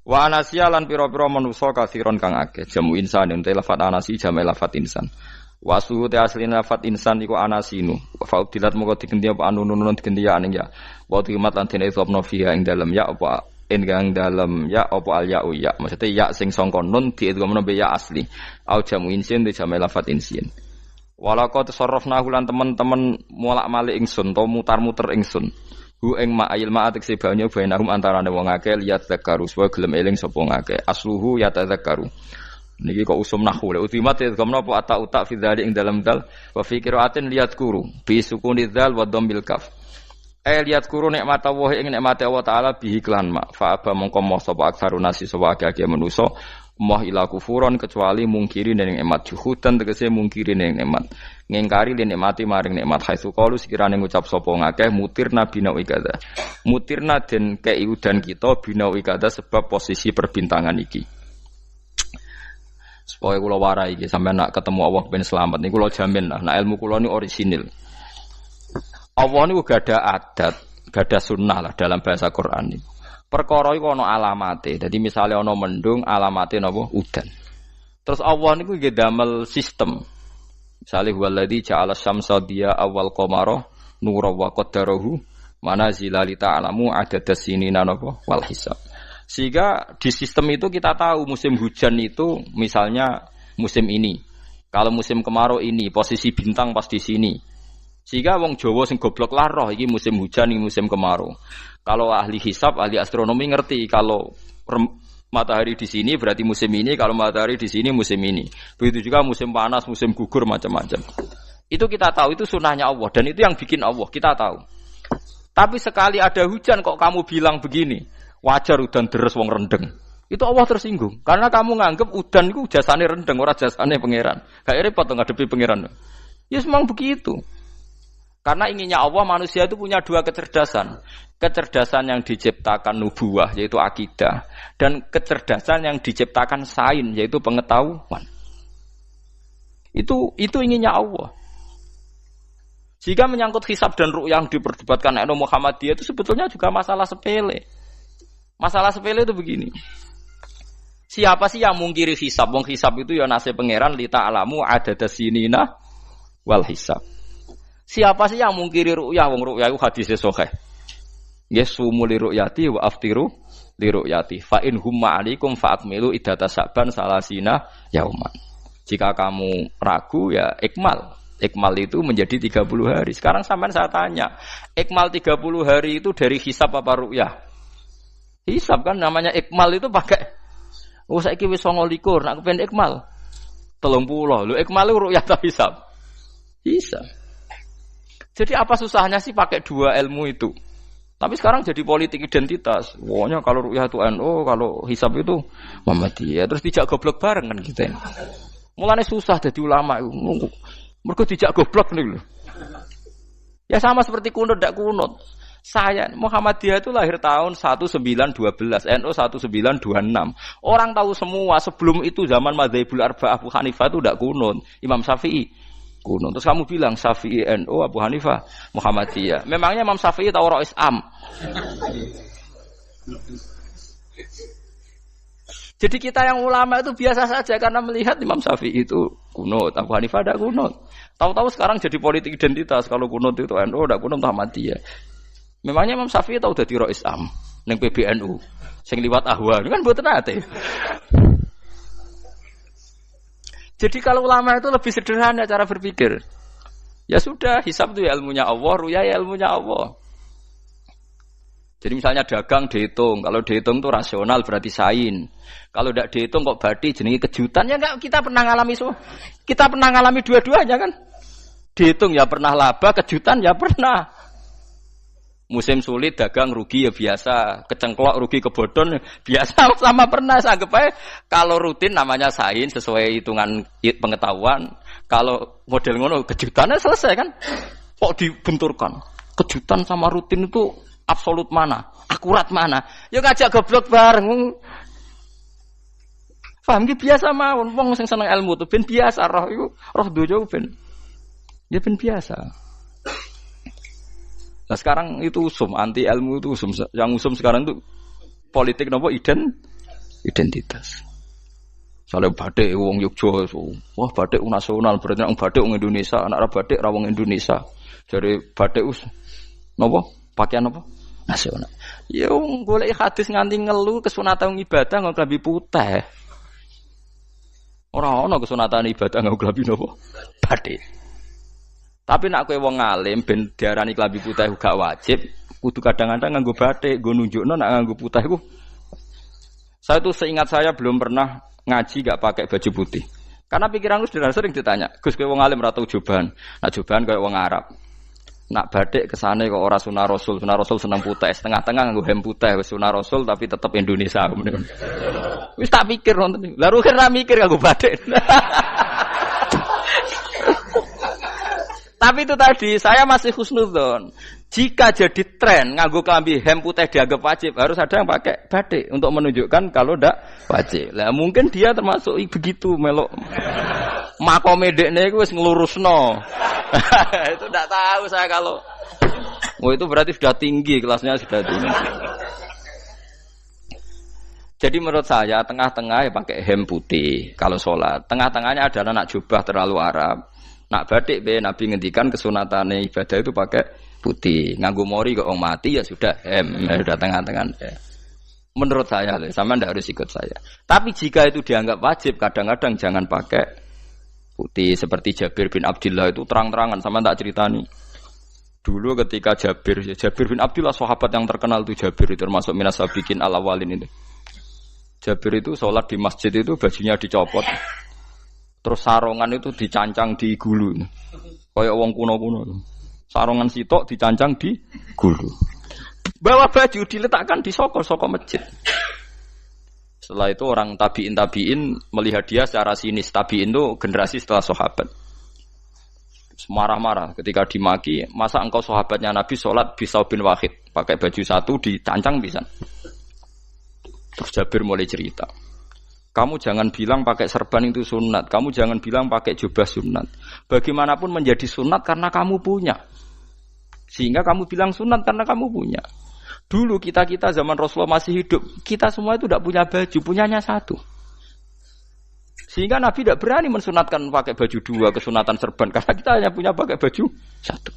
Wa anasiya lan pira-pira manusa kasiron kang akeh jamu insan ente lafat anasi jamu lafat insan. Wa suhu te aslina lafat insan iku anasinu. Fa udilat moko digendi apa anunun digendi ya aning ya. Wa timat lan dene sopno fiha ing dalem ya apa enggang dalem ya apa al ya ya. Maksudnya ya sing sangka nun diidghamno be ya asli. Au jamu insin te jamu lafat insin. Walaqad tasarrafna lan teman-teman molak-malik ingsun to mutar-muter ingsun. Hu ing ma'il ma'atik sebanya bainahum antarane wong akeh liat zakaru supaya gelem eling sapa ngakeh. Asluhu ya tadzakaru. Niki kok usum nahwu le utimat ya gamna apa ata fi dzalik ing dalam dal wa fi qiraatin liat kuru bi sukuni dzal wa dhammil kaf. Liat kuru nikmat Allah ing nikmat Allah taala bihi klan ma fa aba mongko moh sapa aksarun nasi sapa akeh manusa moh ila kufuron kecuali mungkiri ning nikmat juhudan tegese mungkiri ning nikmat ngingkari ning nikmati maring nikmat haitsu qalu sekirane ngucap sapa ngakeh mutirna bina ikada mutirna den kei udan kita bina ikada sebab posisi perbintangan iki supaya kula warai iki sampeyan nak ketemu Allah ben selamat niku kula jamin lah nak ilmu kula ni orisinil Allah niku gada adat gada sunnah lah dalam bahasa Quran niku perkara iku ana alamate. Dadi misale ana mendung alamate napa udan. Terus Allah niku nggih damel sistem. Misale huwallazi ja'ala syamsa diya awal qamara nura wa qaddarahu manazila li ta'lamu adadas sinina napa wal hisab. Sehingga di sistem itu kita tahu musim hujan itu misalnya musim ini. Kalau musim kemarau ini posisi bintang pas di sini. Sehingga wong Jawa sing goblok lah roh iki musim hujan iki musim kemarau. Kalau ahli hisab, ahli astronomi ngerti kalau matahari di sini berarti musim ini, kalau matahari di sini musim ini. Begitu juga musim panas, musim gugur macam-macam. Itu kita tahu, itu sunnahnya Allah dan itu yang bikin Allah, kita tahu. Tapi sekali ada hujan kok kamu bilang begini, wajar udan deres wong rendeng. Itu Allah tersinggung karena kamu nganggep udan itu jasane rendeng, ora jasane pangeran. Gak repot ngadepi pangeran. Ya memang begitu. Karena inginnya Allah manusia itu punya dua kecerdasan. Kecerdasan yang diciptakan nubuwah yaitu akidah dan kecerdasan yang diciptakan sains yaitu pengetahuan. Itu inginnya Allah. Jika menyangkut hisab dan ru'yah yang diperdebatkan oleh Muhammadiyah itu sebetulnya juga masalah sepele. Masalah sepele itu begini. Siapa sih yang mungkiri hisab? Wong hisab itu ya nasib pangeran li ta'lamu adadas sinina wal hisab. Siapa sih yang mungkiri ru'yah? Wong ru'yah itu hadisnya sahih. Yasumu li ru'yati wa aftiru li ru'yati. Fa in humma 'alaikum fa'akmilu iddata sa'ban salasina yauman. Jika kamu ragu ya ikmal. Ikmal itu menjadi 30 hari. Sekarang sampean saya tanya, ikmal 30 hari itu dari hisab apa ru'yah? Hisab kan namanya ikmal itu pakai saiki wis 29, nek kepen ikmal 30. Lho ikmal itu ru'yah ta hisab? Hisab. Jadi apa susahnya sih pakai dua ilmu itu? Tapi sekarang jadi politik identitas. Pokoknya kalau ru'yah itu NU, kalau hisab itu Muhammadiyah. Terus dijak goblok bareng kan kita. Mulane susah jadi ulama itu. Mergo dijak goblok nih lho. Ya sama seperti kunut ndak kunut. Saya Muhammadiyah itu lahir tahun 1912, NU 1926. Orang tahu semua sebelum itu zaman Madzhabul Arba'ah Abu Hanifah itu tidak kunut, Imam Syafi'i kunut. Terus kamu bilang Syafi'i NU, Abu Hanifah Muhammadiyah. Memangnya Imam Syafi'i tahu Rois Am? Jadi kita yang ulama itu biasa saja karena melihat Imam Syafi'i itu kunut, Abu Hanifah tidak kunut. Tahu-tahu sekarang jadi politik identitas kalau kunut itu NU, tidak kunut Muhammadiyah. Memangnya Imam Syafi'i tahu dadi Rois Am ning PBNU sing liwat ahwa kan mboten ate. Jadi kalau ulama itu lebih sederhana cara berpikir. Ya sudah, hisab itu ya ilmunya Allah, ruya ya ilmunya Allah. Jadi misalnya dagang dihitung, kalau dihitung itu rasional berarti sain. Kalau tidak dihitung kok berarti jenenge kejutan ya enggak, kita pernah ngalami semua. Kita pernah ngalami dua-duanya kan. Dihitung ya pernah laba, kejutan ya pernah. Musim sulit dagang rugi ya biasa, kecengklok rugi kebodhon biasa sama pernah. Anggap aja kalau rutin namanya sain sesuai hitungan pengetahuan. Kalau model ngono kejutannya selesai kan. Kok dibenturkan? Kejutan sama rutin itu absolut mana? Akurat mana? Ya ngajak goblok bareng. Paham ki biasa mawon wong sing seneng ilmu tuh ben biasa roh iku roh dojo ben. Ya ben biasa. Nah sekarang itu usum, anti ilmu itu usum. Yang usum sekarang itu politik nopo identitas. Soalnya batik wong Yogyo, wah batik nasional berarti orang batik wong Indonesia, anak batik rawong Indonesia. Jadi batik nopo pakaian nopo nasional. Ya wong golek hadis nganti ngelu kesunatan ibadah nggo klambi putih. Ora ana kesunatan ibadah nggo klambi nopo batik. Tapi nak kowe wong alim ben diarani klambi putih gak wajib, kudu kadang-kadang nganggo batik, nggo nunjukno nak nganggo putih iku. Saya tuh seingat saya belum pernah ngaji gak pakai baju putih. Karena pikiranku sering ditanya, "Gus kowe wong alim ora tau joban." Nak joban koyo wong Arab. Nak batik kesane kok ora sunah Rasul seneng putih, setengah-tengah nganggo hem putih wis sunah Rasul tapi tetep Indonesia. Wis tak pikir nonton. Lah rugen ra mikir nganggo batik. Tapi itu tadi, saya masih husnudzon. Jika jadi tren nganggo klambi hem putih dianggap wajib, harus ada yang pakai batik untuk menunjukkan kalau ndak wajib. Lah mungkin dia termasuk begitu melok. Makome dekne iku wis nglurusno. Itu ndak tahu saya kalau. Oh itu berarti sudah tinggi, kelasnya sudah tinggi. Jadi menurut saya tengah-tengah ya pakai hem putih kalau sholat. Tengah-tengahnya adalah nak jubah terlalu Arab. Nak batik be Nabi ngendikan kesunatane ibadah itu pakai putih. Nganggo mori kok wong mati ya sudah hem, ya sudah tengah-tengah. Menurut saya, sama ndak harus ikut saya. Tapi jika itu dianggap wajib, kadang-kadang jangan pakai putih. Seperti Jabir bin Abdullah itu terang-terangan, sama tak ceritani. Dulu ketika Jabir bin Abdullah sahabat yang terkenal itu Jabir itu termasuk minas sabiqin al-awwalin itu. Jabir itu sholat di masjid itu bajunya dicopot. Terus sarongan itu dicancang di gulu. Kayak wong kuno-kuno. Sarongan sitok dicancang di gulu. Bawa baju diletakkan di sokol-sokol masjid. Setelah itu orang tabiin melihat dia secara sinis. Tabiin itu generasi setelah sahabat. Marah-marah ketika dimaki. Masa engkau sahabatnya Nabi sholat Bisau bin Wahid. Pakai baju satu dicancang bisa. Terus Jabir mulai cerita. Kamu jangan bilang pakai serban itu sunat. Kamu jangan bilang pakai jubah sunat. Bagaimanapun menjadi sunat karena kamu punya. Sehingga kamu bilang sunat karena kamu punya. Dulu kita zaman Rasulullah masih hidup. Kita semua itu tidak punya baju. Punyanya satu. Sehingga Nabi tidak berani mensunatkan pakai baju dua. Kesunatan serban. Karena kita hanya punya pakai baju satu.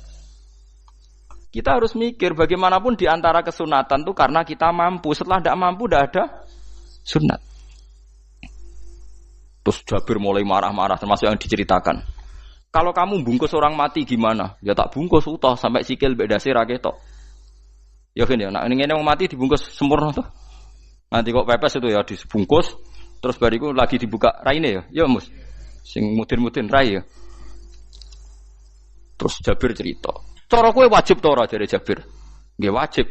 Kita harus mikir bagaimanapun di antara kesunatan itu karena kita mampu. Setelah tidak mampu tidak ada sunat. Terus Jabir mulai marah-marah termasuk yang diceritakan. Kalau kamu bungkus orang mati gimana? Ya tak bungkus utuh sampai sikil mbek dasi ra ketok. Ya kan ya, nek ngene wong mati dibungkus sempurna tuh. Nanti kok pepes itu ya dibungkus terus bariku lagi dibuka raine ya. Ya Mus. Sing mudin-mudin rai ya. Terus Jabir cerita. Cara kowe wajib ta ora jare Jabir? Nggih wajib.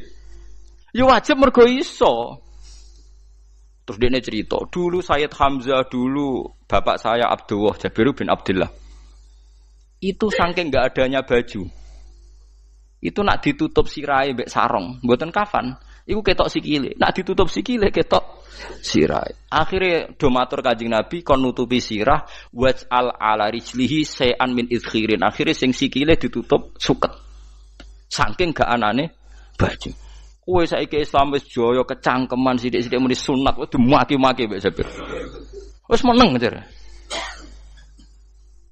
Ya wajib mergo iso. Terus dia cerita, dulu Sayyid Hamzah, dulu bapak saya Abdullah, Jabir bin Abdullah. Itu saking enggak adanya baju. Itu nak ditutup sirahe mbek sarong, mboten kafan. Iku ketok sikile. Nak ditutup sikile ketok sirahe. Akhire do matur Kanjeng Nabi kon nutupi sirah waj'al ala rijlihi sayan min idkhirin. Akhire sing sikile ditutup suket. Saking gak anane baju. Kowe saiki Islam wis jaya kecangkeman sithik-sithik muni sunat wis dimaki-maki mbek Jabir. Wis meneng jar.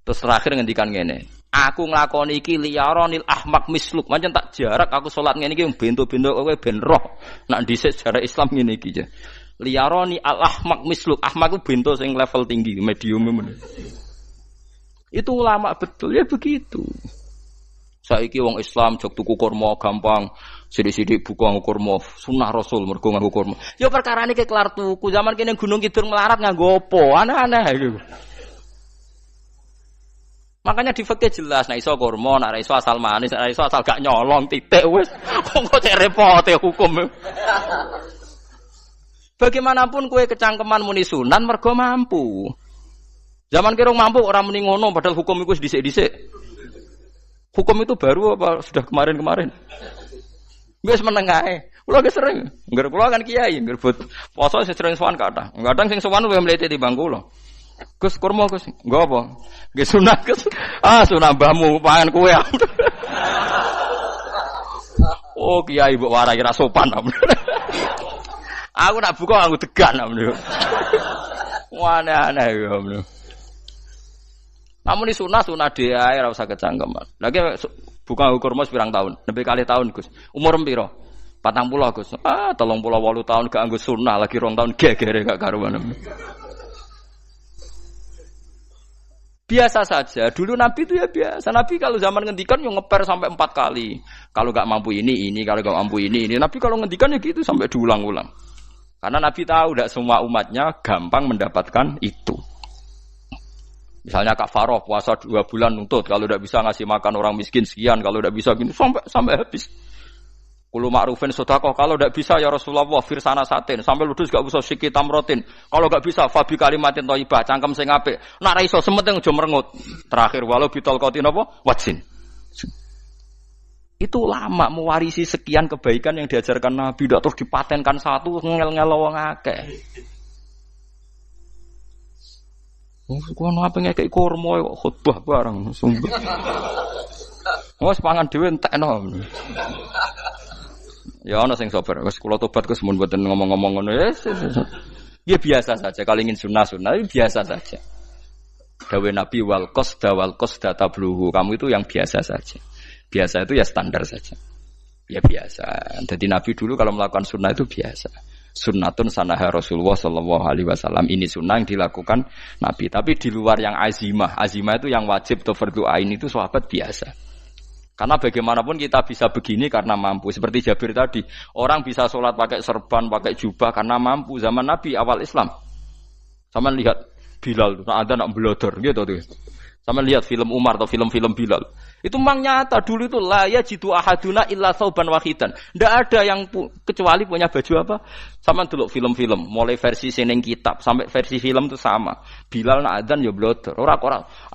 Terus terakhir ngendikan ngene, aku nglakoni iki liyaronil ahmak misluk, pancen tak jarak aku salat ngene iki bento-bento kowe ben roh. Nak dhisik jarak Islam ngene iki ya. Liyaroni al ahmak misluk, ahmak ku bento sing level tinggi, medium men. Itu ulama betul ya begitu. Saiki wong Islam jog tuku kurma gampang, sithik-sithik buku nganggo kurma, sunah Rasul mergo nganggo kurma. Ya perkarane ke kelar tuku, zaman kene Gunung Kidul melarat nganggo apa? Aneh-aneh iku. Makanya di fikih jelas, nek iso kurma, nek iso asal manis, nek iso asal gak nyolong titik wis. Kok cek repot ya hukum. Bagaimanapun kowe kecangkeman muni sunan mergo mampu. Zaman kira mampu orang muni ngono padahal hukum iku wis dhisik-dhisik. Hukum itu baru apa sudah kemarin-kemarin? Wis meneng ae. Kula ge sering, ngger kula kan kiai, ngger poso sering sowan kathah. Kadang sing sowan luwih mlete timbang kula. Gus kurma Gus, nggo apa? Nggih sunah Gus. Ah sunah mbahmu pangan kowe. Oh kiai mbok warai ra sopan. Aku nak buka aku tegan amne. Aneh-aneh ya amne. Namun di sunah dia ora usah kecangkeman. Lagi buka kurma pirang tahun, lebih kali tahun Gus. Umur piro? 40 Gus. 38 tahun gak anggo sunah lagi 2 tahun gegere gak karuan. Biasa saja. Dulu Nabi itu ya biasa. Nabi kalau zaman ngendikan yang ngeper sampai 4 kali. Kalau gak mampu ini, kalau gak mampu ini. Nabi kalau ngendikan ya gitu sampai diulang-ulang. Karena Nabi tahu tidak semua umatnya gampang mendapatkan itu. Misalnya kafaroh puasa 2 bulan nuntut, kalau tidak bisa ngasih makan orang miskin sekian, kalau tidak bisa gini sampai habis. Kulo ma'rufin sedekah, kalau tidak bisa ya Rasulullah firsana satin, sampai ludus gak usah sikit tamrotin. Kalau gak bisa fabi kalimatin thayyibah, cangkem sing apik. Nak ra iso sementing aja merengut. Terakhir walau bitol qatin apa? Wajin. Itu ulama mewarisi sekian kebaikan yang diajarkan Nabi, tidak terus dipatenkan satu ngel-ngel wong akeh. Kono apa ngekek kurma kok khutbah bareng sumpah. Wes pangan dhewe entekno. Ya ana sing sabar, wis kula tobat Gus mun mboten ngomong-ngomong ngono ya. Ya biasa saja kalau ingin sunah-sunah biasa saja. Dawe Nabi wal qasda tabluhu. Kamu itu yang biasa saja. Biasa itu ya standar saja. Ya biasa. Jadi Nabi dulu kalau melakukan sunnah itu biasa. Sunnatun sanaha Rasulullah sallallahu alaihi wasallam. Ini sunnah yang dilakukan Nabi. Tapi di luar yang azimah. Azimah itu yang wajib atau fardhu ain itu sahabat biasa. Karena bagaimanapun kita bisa begini karena mampu. Seperti Jabir tadi, orang bisa sholat pakai serban, pakai jubah karena mampu. Zaman Nabi awal Islam. Sama lihat Bilal, ada nak belodor gitu tuh. Sama lihat film Umar atau film-film Bilal. Itu memang nyata dulu itu la yajidu ahaduna illa thawban wahidan. Enggak ada yang kecuali punya baju apa? Sama dulu film-film, mulai versi seneng kitab sampai versi film itu sama. Bilal nak adzan ya blodor, ora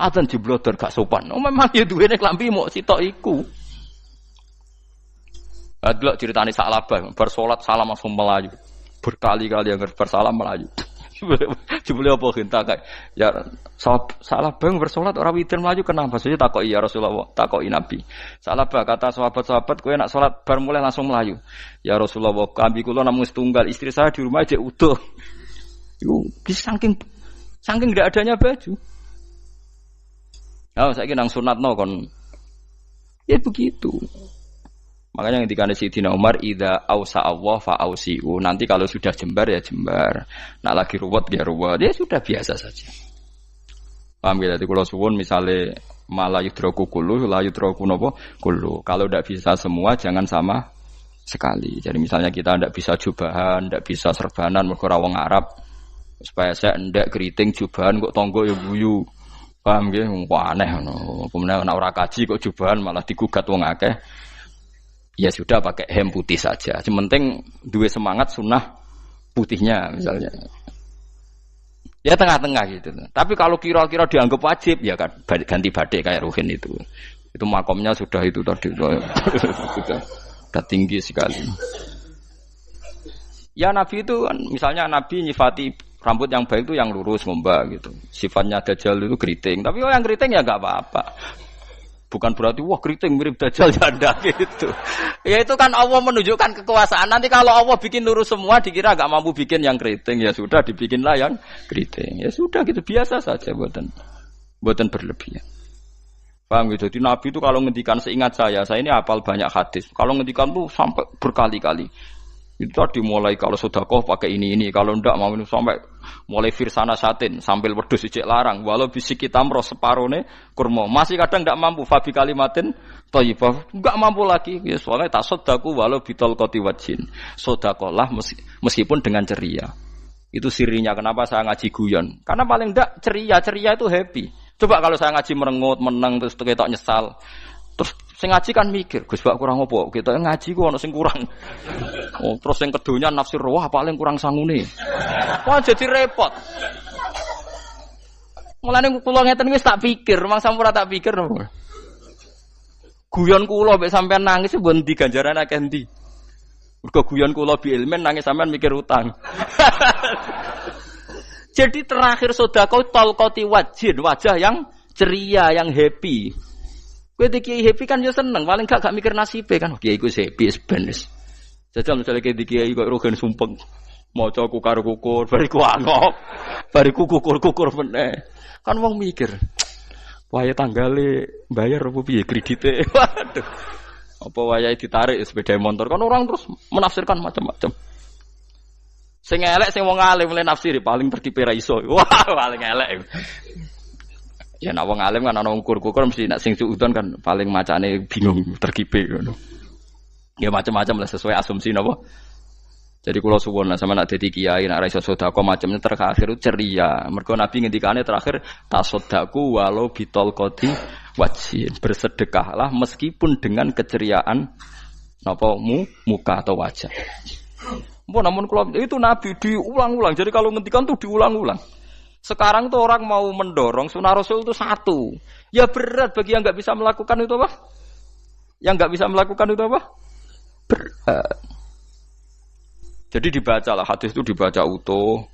adzan di blodor gak sopan. Oh memang ya duwene klambi mok sitok iku. Adlok ceritane Sa'labah, bar salat salam langsung melayu. Berkali-kali yang bersalam melayu. Jebule apa genta kae. Ya salah bang bersolat orang witir melayu kenapa? Saja takoki ya Rasulullah, takoki Nabi. Salah bah kata sahabat-sahabat kowe nak salat bar mulai langsung melayu. Ya Rasulullah, kami kula namung setunggal, istri saya di rumah aja utuh. Iku saking ndak adanya baju. Oh, saiki nang sunatno kon. Ya begitu. Makanya ketika Sayyidina Umar idza ausa Allah fa ausiu. Nanti kalau sudah jembar ya jembar. Nak lagi ruwet ya ruwet. Ya sudah biasa saja. Paham ya? Jadi kalau suwun misalnya malah yudraku kullu, la yudraku napa kullu. Kalau tidak bisa semua jangan sama sekali. Jadi misalnya kita tidak bisa jubahan, tidak bisa serbanan mergo ora wong Arab. Supaya saya ndak keriting jubahan kok tonggo ya guyu. Paham nggih? Wah aneh ngono. Kemudian nek ora kaji kok jubahan malah digugat wong akeh. Ya sudah pakai hem putih saja. Yang penting dua semangat sunnah putihnya misalnya. Ya tengah-tengah gitu. Tapi kalau kira-kira dianggap wajib ya kan ganti batik kayak Ruhin itu. Itu makomnya sudah itu tadi sudah tinggi sekali. Ya Nabi itu kan, misalnya Nabi nyifati rambut yang baik itu yang lurus ngombak gitu. Sifatnya Dajjal itu keriting. Tapi yang keriting ya nggak apa-apa. Bukan berarti wah keriting mirip Dajjal janda gitu. Ya itu kan Allah menunjukkan kekuasaan. Nanti kalau Allah bikin lurus semua dikira nggak mampu bikin yang keriting, ya sudah dibikinlah yang keriting. Ya sudah gitu biasa saja buatan berlebihan. Paham gitu. Jadi Nabi itu kalau ngendikan seingat saya ini hafal banyak hadis. Kalau ngendikan tuh sampai berkali-kali. Itu tadi mulai kalau sedekah pakai ini, kalau ndak mau minum sampai mulai firsana satin sambil wedhus ijek larang walau bisiki tamro separone kurma masih kadang ndak mampu fabi kalimatin thayyibah enggak mampu lagi ya soalnya tak sedekah walau bitol qoti wajin sedekahlah meskipun dengan ceria. Itu sirinya kenapa saya ngaji guyon karena paling ndak ceria itu happy. Coba kalau saya ngaji merengut meneng terus ketok nyesal terus sing ngaji kan mikir, Gus Bak kurang apa? Kita ngaji ku ana sing kurang. Oh, terus sing kedonya nafsir wah paling kurang sangune. Wah jadi repot. Mulane kula ngeten wis tak pikir, mangsa ora tak pikir. Guyon kula mek sampean nangis mbon ndi ganjaran akeh ndi. Mergo guyon kula bi ilmen nangis sampean mikir utang. Jadi terakhir sedekah talqati wajhin, wajah yang ceria, yang happy. Kowe iki happy kan yo seneng, paling gak mikir nasibe kan. Kiai iku happy sebenes. Jajal misale kiai kok rogen sumpeng. Maca kukar kukur, bariku angop. Bariku kukur meneh. Kan wong mikir. Wayahe tanggale bayar apa piye kredite. Waduh. Apa wayahe ditarik sepeda motor kan orang terus menafsirkan macam-macam. Sing elek sing wong alim mulai nafsiri paling tertipe ra iso. Wah, paling elek. Ya nek wong alim kan ana ukur-ukur mesti nek sing suudon kan paling macane bingung terkipe ngono. Ya macam-macam lah sesuai asumsi napa. Jadi kula suwun lah sama nek dadi kiai nek ra iso sedekah macamnya terakhir ceria. Mergo Nabi ngendikane terakhir tasaddaku walau bitol qoti wajhin. Bersedekahlah meskipun dengan keceriaan napa muka atau wajah. Namun kalau itu Nabi diulang-ulang. Jadi kalau ngendikan tuh diulang-ulang. Sekarang tuh orang mau mendorong sunnah Rasul itu satu. Ya berat bagi yang nggak bisa melakukan itu apa? Yang nggak bisa melakukan itu apa? Berat. Jadi dibacalah hadis itu dibaca utuh.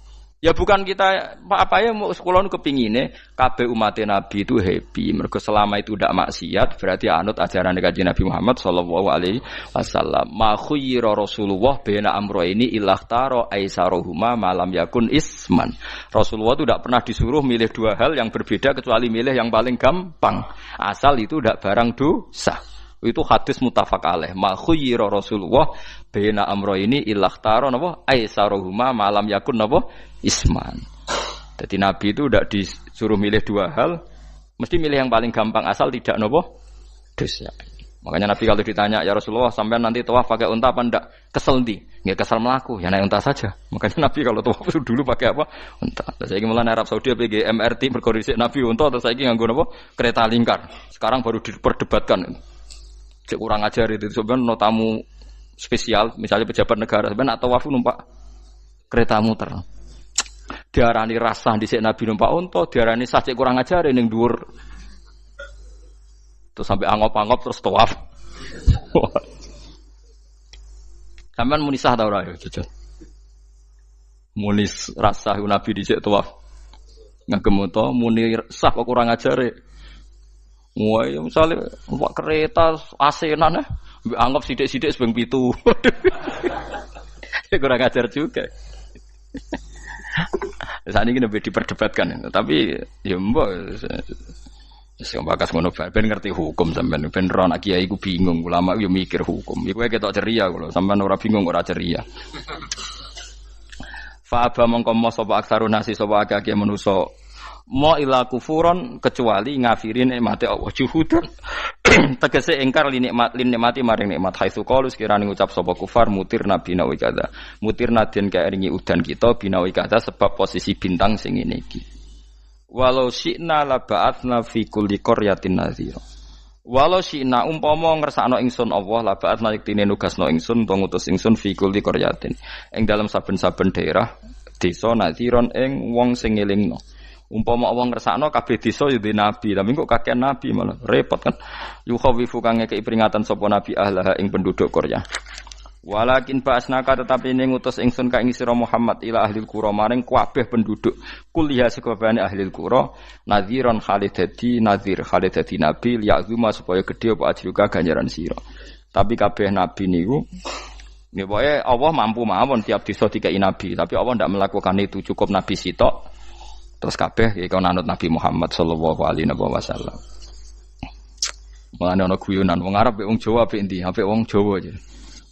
Ya bukan kita apa ya mau sekolah kepingine kabeh umat Nabi itu happy. Mergo selama itu tidak maksiat berarti anut ajaran Kanjeng Nabi Muhammad sallallahu alaihi wasallam. Ma khuyira Rasulullah baina amrayni ilakhtara aisarohuma malam yakun isman. Rasulullah itu tidak pernah disuruh milih dua hal yang berbeda kecuali milih yang paling gampang. Asal itu tidak barang dosa. Itu hadis muttafaq alaih. Ma khuyira Rasulullah baina amrayni ilakhtara napa aisarohuma malam yakun napa isman. Jadi Nabi itu tidak disuruh milih dua hal, mesti milih yang paling gampang asal tidak nopo dosa. Makanya Nabi kalau ditanya ya Rasulullah sampai nanti tawaf pakai unta apa ndak? Kesel ndi? Nggak kesel melaku, ya naik unta saja. Makanya Nabi kalau tawaf dulu pakai apa? Unta. Terus saiki mulane Arab Saudi PG MRT berkoordinasi Nabi unta terus saiki nganggo napa? Kereta lingkar. Sekarang baru diperdebatkan. Cek kurang ajar itu sebenarnya no tamu spesial, misalnya pejabat negara sebenarnya atau tawaf numpak kereta muter. Diarani rasa dhisik Nabi numpak unta, diarani sah cek kurang ajar ning dhuwur. Terus sampai angop-angop terus tawaf. Sampeyan muni sah ta ora ya, jajal. Muni rasa Nabi dhisik tawaf. Ngagem unta muni sah kok kurang ajar. Wah, ya misalnya numpak kereta asenan anggap sithik-sithik sebeng 7. Ya kurang ajar juga. Saat ini lebih diperdebatkan, tapi ya mbak, sing bakas ngono ben ngerti hukum sampean, ben ora anak kiai iku bingung, ulama yo mikir hukum. Iku ketok ceria kula, sampean ora bingung ora ceria. Fa aba mongko sapa aksarun nasi sapa akeh manusa mo ila kufuron kecuali ngafirin nikmate Allah juhudan tegese ingkar li nikmati maring nikmat haitsu qalu sekirane ngucap sapa kufar mutir nabi nawi kada mutir nadien kaeringi udan kita binawi kada sebab posisi bintang sing ngene iki walau syi'na la ba'atsna fi kulli qaryatin nadhira walau syi'na umpama ngersakno ingsun Allah la ba'atsna yektine nugasno ingsun utawa ngutus ingsun fi kulli qaryatin ing dalam saben-saben daerah desa nadhiron ing wong sing ngelingno Umpama wong ngersakno kabeh desa ya nabi, tapi kok kakek nabi malah repot kan. Yukhawifu kang ngekeki peringatan sapa nabi ahlaha ing penduduk Qaryah. Walakin ba'asnaka tetapi ning ngutus ingsun ka ing sira Muhammad ila ahli qura maring kabeh penduduk kuliah sekabehane ahli qura nadhiran khalidati nadhir khalidati nabi liya'zuma supaya gedhe apa ajruka ganjaran sira. Tapi kabeh nabi niku nggih pokoke Allah mampu mawon tiap desa dikai nabi, tapi Allah ndak melakukan itu, cukup nabi sitok terus kabeh iki kon anut Nabi Muhammad sallallahu alaihi wasallam. Mulane ana guyonan wong Arab wong Jawa apik endi? Apik wong Jawa aja.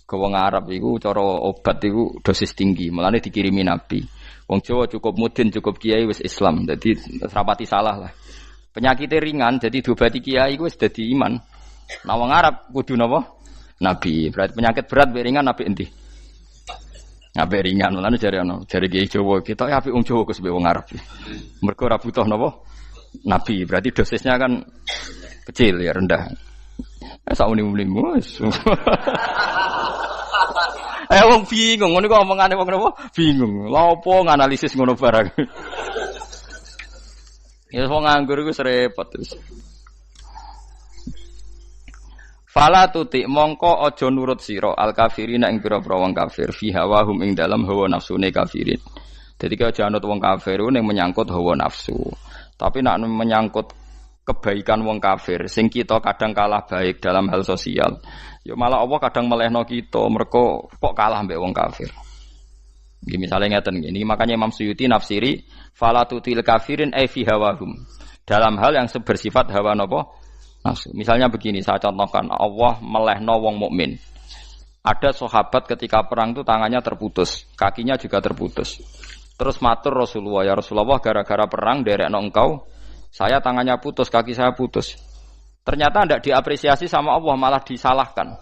Ke wong Arab iku cara obat iku dosis tinggi, mulane dikirimi nabi. Wong Jawa cukup mudin, cukup kiai wis Islam. Dadi rapati salah lah. Penyakitnya ringan jadi diobati kiai iku wis dadi iman. Nah wong Arab kudu napa? Nabi. Berarti penyakit berat mbek ringan apik endi? Apik ringan, mulane jare kiai Jawa kita apik wong Jawa Gus mbek wong Arab. Mergo ora butuh napa? Nabi. Berarti dosisnya kan kecil ya, rendah. Sauni-unimu wis. Wong bingung, ngono kok omongane wong napa? Bingung. Lha opo nganalisis ngono barang. Ya wong nganggur iku repot terus. Fala tuti mongko aja nurut sira al kafirina ing pira-pira wong kafir fi hawahum ing dalam hawa nafsune kafirin. Dadi kaya aja anut wong kafir ning menyangkut hawa nafsu. Tapi nek menyangkut kebaikan wong kafir sing kita kadang kalah baik dalam hal sosial. Ya malah Allah kadang melehno kita mergo kok kalah mbek wong kafir. Nggih misale ngeten ngene, makanya Imam Suyuti nafsiri fala tutil kafirin ai fi hawahum. Dalam hal yang bersifat hawa napa? Nafsu. Misalnya begini, saya contohkan Allah melehno wong mukmin. Ada sahabat ketika perang itu tangannya terputus, kakinya juga terputus. Terus matur Rasulullah, ya Rasulullah gara-gara perang derekno engkau, saya tangannya putus, kaki saya putus. Ternyata tidak diapresiasi sama Allah, malah disalahkan.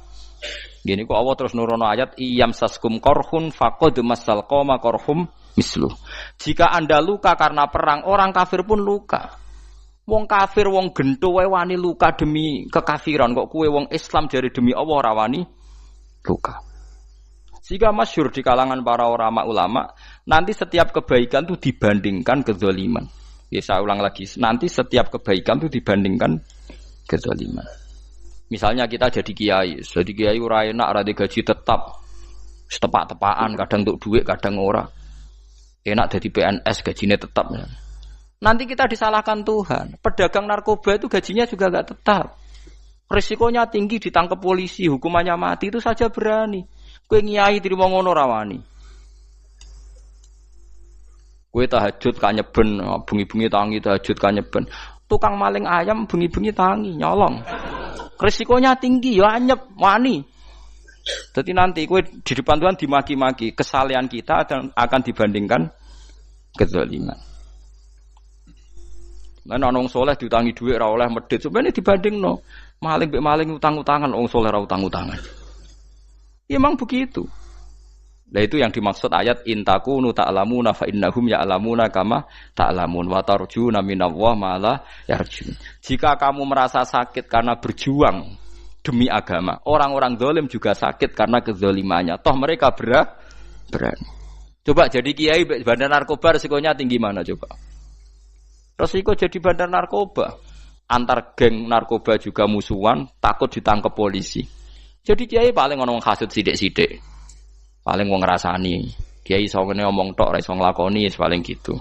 Gini kok Allah terus nurono ayat iyam saskum korhun faqad masal qoma korhum misluh. Jika Anda luka karena perang, orang kafir pun luka. Wong kafir wong gento wae wani luka demi kekafiran, kok kuwe wong Islam jare demi Allah ora wani luka. Jika masyhur di kalangan para ulama, nanti setiap kebaikan itu dibandingkan kezaliman. Ya saya ulang lagi, nanti setiap kebaikan itu dibandingkan kezaliman. Misalnya kita jadi kiai ora enak, ora gaji tetap, setepak-tepakan, kadang untuk duit, kadang ora. Enak jadi PNS, gajinya tetap. Nanti kita disalahkan Tuhan. Pedagang narkoba itu gajinya juga enggak tetap. Risikonya tinggi, ditangkap polisi, hukumannya mati, itu saja berani. Kowe ngiyai trimo ngono ra wani. Kowe tahajud kanyeben, bengi-bengi tangi tahajud kanyeben. Tukang maling ayam bengi-bengi tangi nyolong. Risikonya tinggi ya anyep wani. Jadi nanti kowe di depan Tuhan dimaki-maki, kesalehan kita akan dibandingkan kezaliman. Lan ana wong saleh diutangi dhuwit ora oleh medhit, sebenarnya dibandingno. Maling mbek maling utang-utangan, wong saleh ora utang-utangan. Ya memang begitu. Nah itu yang dimaksud ayat intakunu ta'lamuna fa innahum ya'lamuna kama ta'lamun wa tarjuna minallah ma la yarjun. Jika kamu merasa sakit karena berjuang demi agama, orang-orang zalim juga sakit karena kezalimannya. Toh mereka berani. Coba jadi kiai bandar narkoba resikonya tinggi mana coba? Resiko jadi bandar narkoba. Antar geng narkoba juga musuhan, takut ditangkap polisi. Jadi kiai paling ngomong hasud sidik-sidik. Paling wong ngrasani. Kiai iso ngene omong tok ora iso nglakoni paling gitu.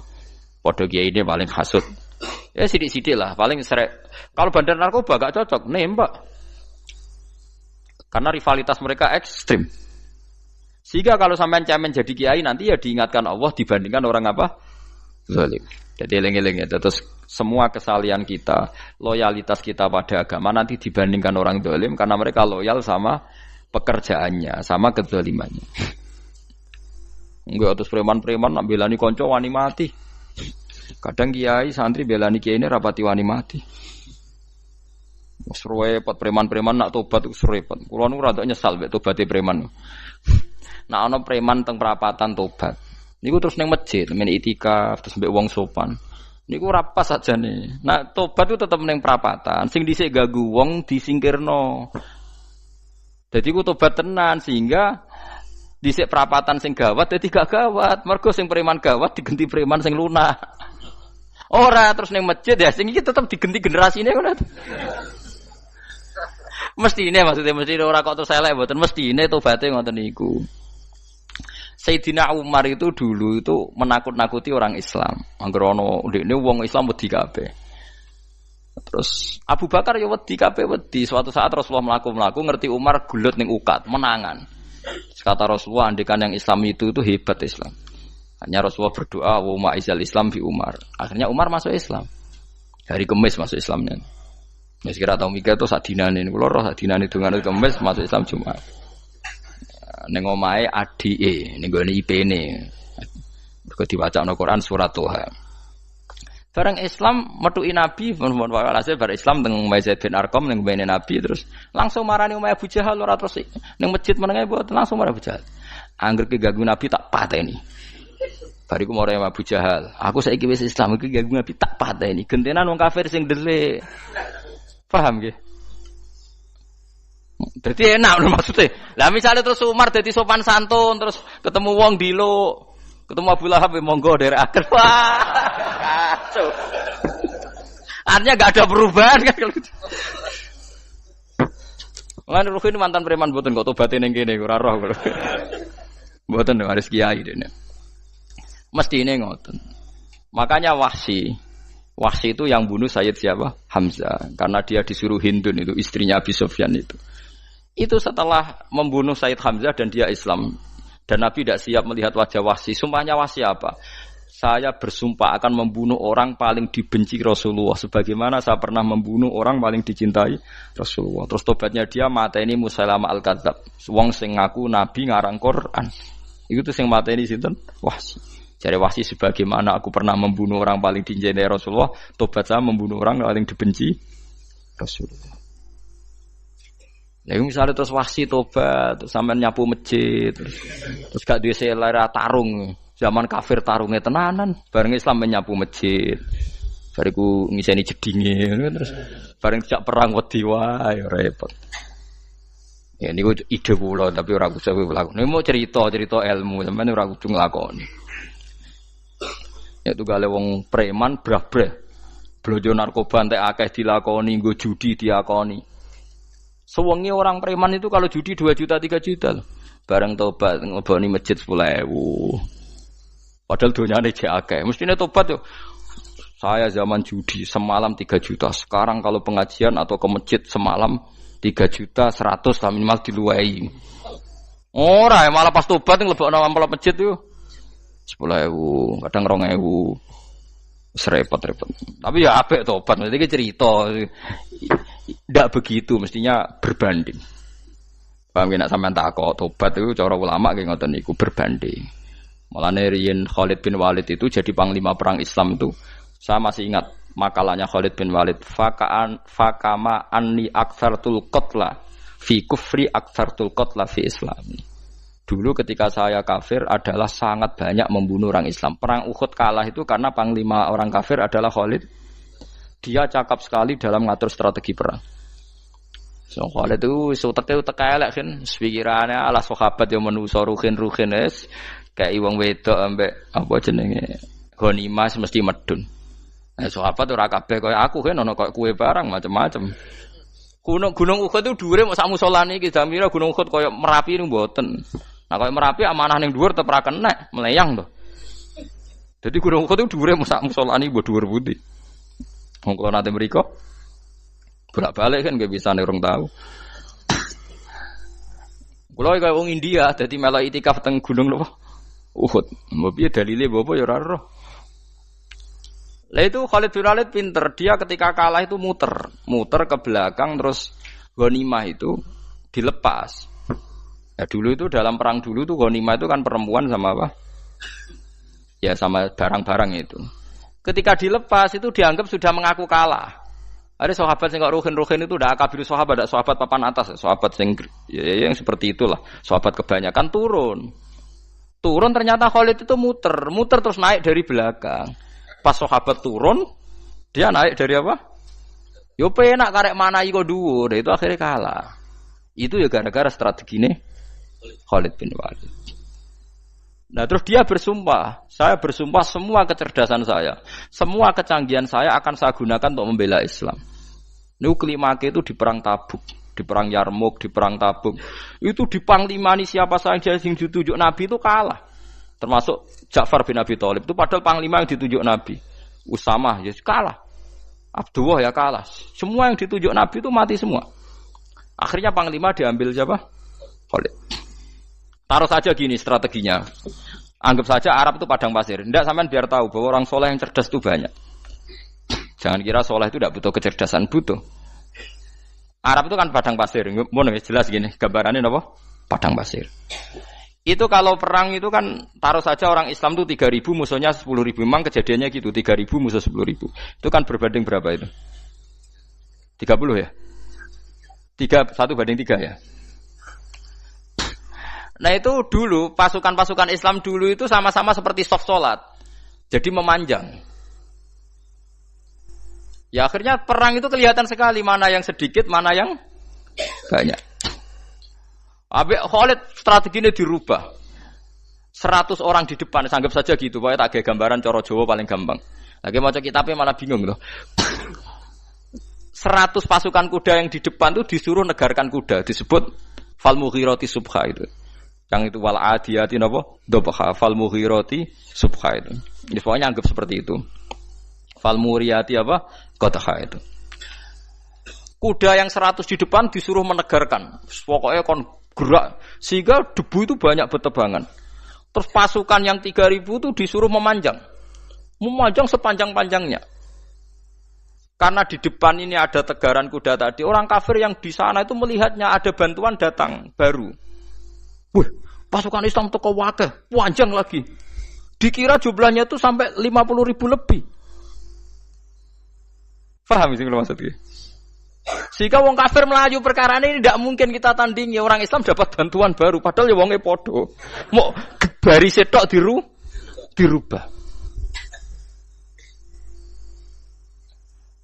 Padha kiai ini paling hasud. Ya sidik-sidik lah, paling serek. Kalau bandar narkoba gak cocok, nembak. Karena rivalitas mereka ekstrim. Sehingga kalau sampean cemen jadi kiai nanti ya diingatkan Allah dibandingkan orang apa? Zalim. Jadi eling-eling ya. Terus semua kesalahan kita, loyalitas kita pada agama nanti dibandingkan orang zalim karena mereka loyal sama pekerjaannya, sama kezalimannya. Enggak terus preman-preman nak belani kanca wani mati. Kadang kiai santri belani kiai ini rapati wani mati. Wis repot preman-preman nak tobat wis repot. Kulo nu rada nyesal mek tobaté preman. Nak ana preman teng perapatan tobat. Niku terus ning masjid, men itikaf terus mbek wong sopan. Niku ora pas sajane. Nah, tobat itu tetep ning perapatan. Sing dhisik ganggu wong disingkirno. Dadi ku tobat tenan sehingga dhisik perapatan sing gawat dadi gak gawat. Mergo sing preman gawat diganti preman sing lunak. Ora terus ning masjid ya sing iki tetep digenti generasine ngono. Mestine maksudnya mesti ora kok terus elek mboten mestine tobaté ngoten niku. Sayyidina Umar itu dulu itu menakut-nakuti orang Islam. Angger ana ndekne wong Islam wedi kabeh. Terus Abu Bakar ya wedi kabeh wedi. Suatu saat Rasulullah mlaku-mlaku ngerti Umar gulut ning ukat, menangan. Kata Rasulullah andikan yang Islam itu hebat Islam. Hanya Rasulullah berdoa wa ma'izal Islam fi Umar. Akhirnya Umar masuk Islam. Hari Kamis masuk Islamnya. Wis kira tau mikir to sak dinane niku lho sak dinane dongan Kamis masuk Islam Jumat. Ning omahe adike ning gone IP-ne. Mergo diwacana Quran surat Toha. Bareng Islam metuki Nabi, mohon walhasil bar Islam teng Zaid bin Arqam ning mbene Nabi terus langsung marani omahe Abu Jahal ora terus ning masjid menenge mboten langsung marani Abu Jahal. Angger keganggu Nabi tak pateni. Bariku marani Abu Jahal, aku saiki wis Islam iki ganggu Nabi tak pateni. Gentenan wong kafir sing ndelik. Paham nggih? Dadi enak lho maksudnya. Lah misalnya terus Umar dadi sopan santun terus ketemu wong dilo, ketemu Abu Lahab monggo derek akhir. Wah. Kacau. Artinya enggak ada perubahan kan kalau gitu. Lan Ruhin mantan preman mboten kok tobaté ning kene ora roh kok. Mboten harus kiai dene. Mestine ngoten. Makanya Wahsy itu yang bunuh Sayyid siapa? Hamzah. Karena dia disuruh Hindun itu istrinya Abi Sufyan itu. Itu setelah membunuh Sayyid Hamzah dan dia Islam. Dan Nabi tidak siap melihat wajah Wahsy. Sumpahnya Wahsy apa? Saya bersumpah akan membunuh orang paling dibenci Rasulullah. Sebagaimana saya pernah membunuh orang paling dicintai Rasulullah. Terus tobatnya dia mateni Musailamah al-Kadzab. Wong sing ngaku Nabi ngarang Quran. Itu tuh sing mateni sinten? Wahsy. Jadi Wahsy sebagaimana aku pernah membunuh orang paling dicintai Rasulullah. Tobat saya membunuh orang paling dibenci Rasulullah. Lha misalnya terus Wahsy tobat, terus sampean nyapu masjid, terus gak duwe selera tarung. Zaman kafir tarungnya tenanan, bareng Islam menyapu masjid. Bariku ngiseni jedinge terus bareng jak perang wedi wae repot. Ya niku ide kula tapi ora usah nglakoni. Mau cerita ilmu sampean ora kudu nglakoni. Ya tugale wong preman brah-brah. Blojo narkoba entek akeh dilakoni, nggo judi diakoni. Sewengi orang preman itu kalau judi 2 juta 3 juta loh. Bareng tobat ngeboni masjid 10.000. Padahal donyane jek akeh. Mestine tobat yo. Saya zaman judi semalam 3 juta. Sekarang kalau pengajian atau ke masjid semalam 3 juta 100 lah minimal diluwei. Ora malah pas tobat nglebokno amplop masjid yo 10.000, kadang 2.000. Repot-repot. Tapi ya apik tobat, mesti cerita. Tidak begitu, mestinya berbanding. Paham nek sampean takok tobat itu cara ulama nggih ngoten niku berbanding. Mulane riyen Khalid bin Walid itu jadi panglima perang Islam itu saya masih ingat makalahnya Khalid bin Walid fakama anni aktsartul qatla fi kufri aktsartul qatla fi islami. Dulu ketika saya kafir adalah sangat banyak membunuh orang Islam. Perang Uhud kalah itu karena panglima orang kafir adalah Khalid. Dia cakap sekali dalam ngatur strategi perang. So Khalid itu utek elek kan, pikirane ala sahabat yang menuso ruhin es kayak wong wedok ambek apa jenenge ghanimah mesti medun. Sahabat ora kabeh kaya aku kan ono kaya kue barang macam-macam. Gunung Uhud itu dhuwure mok sak musolane iki jamira Gunung Uhud kaya Merapi niku mboten. Nah kaya Merapi amanah ning dhuwur tetep ra kenek, meleyang to. Dadi Gunung Uhud itu dhuwure mok sak musolane mbok dhuwur pundi. Wong kula nate mriko bolak-balik kan nggak bisa nih orang tahu. Kalau kayak orang India, jadi malah itikaf teng gunung loh, Uhud. Mbak piye dalile bapak ya ora roh. Lah itu Khalid bin Walid pinter, dia ketika kalah itu muter ke belakang terus ghanimah itu dilepas. Ya dulu itu dalam perang dulu tuh ghanimah itu kan perempuan sama apa? Ya sama barang-barang itu. Ketika dilepas itu dianggap sudah mengaku kalah. Ada sahabat yang kok ruhin itu udah akabir sahabat, ada sahabat papan atas, sahabat yang seperti itulah. Sahabat kebanyakan turun ternyata Khalid itu muter terus naik dari belakang. Pas sahabat turun, dia naik dari apa? Yo penak karek mana iko dhuwur, itu akhirnya kalah. Itu ya gara-gara strategi ini Khalid bin Walid. Nah terus dia bersumpah, saya bersumpah semua kecerdasan saya, semua kecanggihan saya akan saya gunakan untuk membela Islam. Klimaknya itu di perang Tabuk, di perang Yarmuk, di perang Tabuk. Itu di panglimani siapa saja yang ditunjuk Nabi itu kalah. Termasuk Ja'far bin Abi Thalib itu padahal panglima yang ditunjuk Nabi. Usamah ya kalah. Abdullah ya kalah. Semua yang ditunjuk Nabi itu mati semua. Akhirnya panglima diambil siapa? Khalid. Taruh saja gini strateginya. Anggap saja Arab itu padang pasir. Tidak sampean biar tahu bahwa orang soleh yang cerdas itu banyak. Jangan kira soleh itu tidak butuh kecerdasan, butuh. Arab itu kan padang pasir. Mau jelas gini, gambarannya apa? Padang pasir. Itu kalau perang itu kan taruh saja orang Islam itu 3.000 musuhnya 10.000. Memang kejadiannya gitu, 3.000 musuh 10.000. Itu kan berbanding berapa itu? 30 ya? 1 banding 3 ya? Nah itu dulu, pasukan-pasukan Islam dulu itu sama-sama seperti soft sholat. Jadi memanjang. Ya akhirnya perang itu kelihatan sekali mana yang sedikit, mana yang banyak. Habis Khalid strateginya dirubah. 100 orang di depan, anggap saja gitu. Pokoknya tak kayak gambaran coro Jawa paling gampang. Lagi macam kitabnya malah bingung loh. 100 pasukan kuda yang di depan itu disuruh negarkan kuda. Disebut fal mughirati subha itu. Yang itu wal adiyati napa? Dobha fal mughirati subha itu. Jadi pokoknya anggap seperti itu. Fal muriyati apa? Qadha itu. Kuda yang 100 di depan disuruh menegarkan. Pokoknya kon gerak sehingga debu itu banyak bertebangan. Terus pasukan yang 3.000 itu disuruh memanjang. Memanjang sepanjang-panjangnya. Karena di depan ini ada tegaran kuda tadi, orang kafir yang di sana itu melihatnya ada bantuan datang baru. Wih, pasukan Islam teko wakeh, panjang lagi. Dikira jumlahnya itu sampai 50.000 lebih. Paham sih kalau maksudnya? Sehingga wong kafir melaju perkara ini tidak mungkin kita tandingi. Orang Islam dapat bantuan baru, padahal ya wonge podo. Mau baris setok dirubah.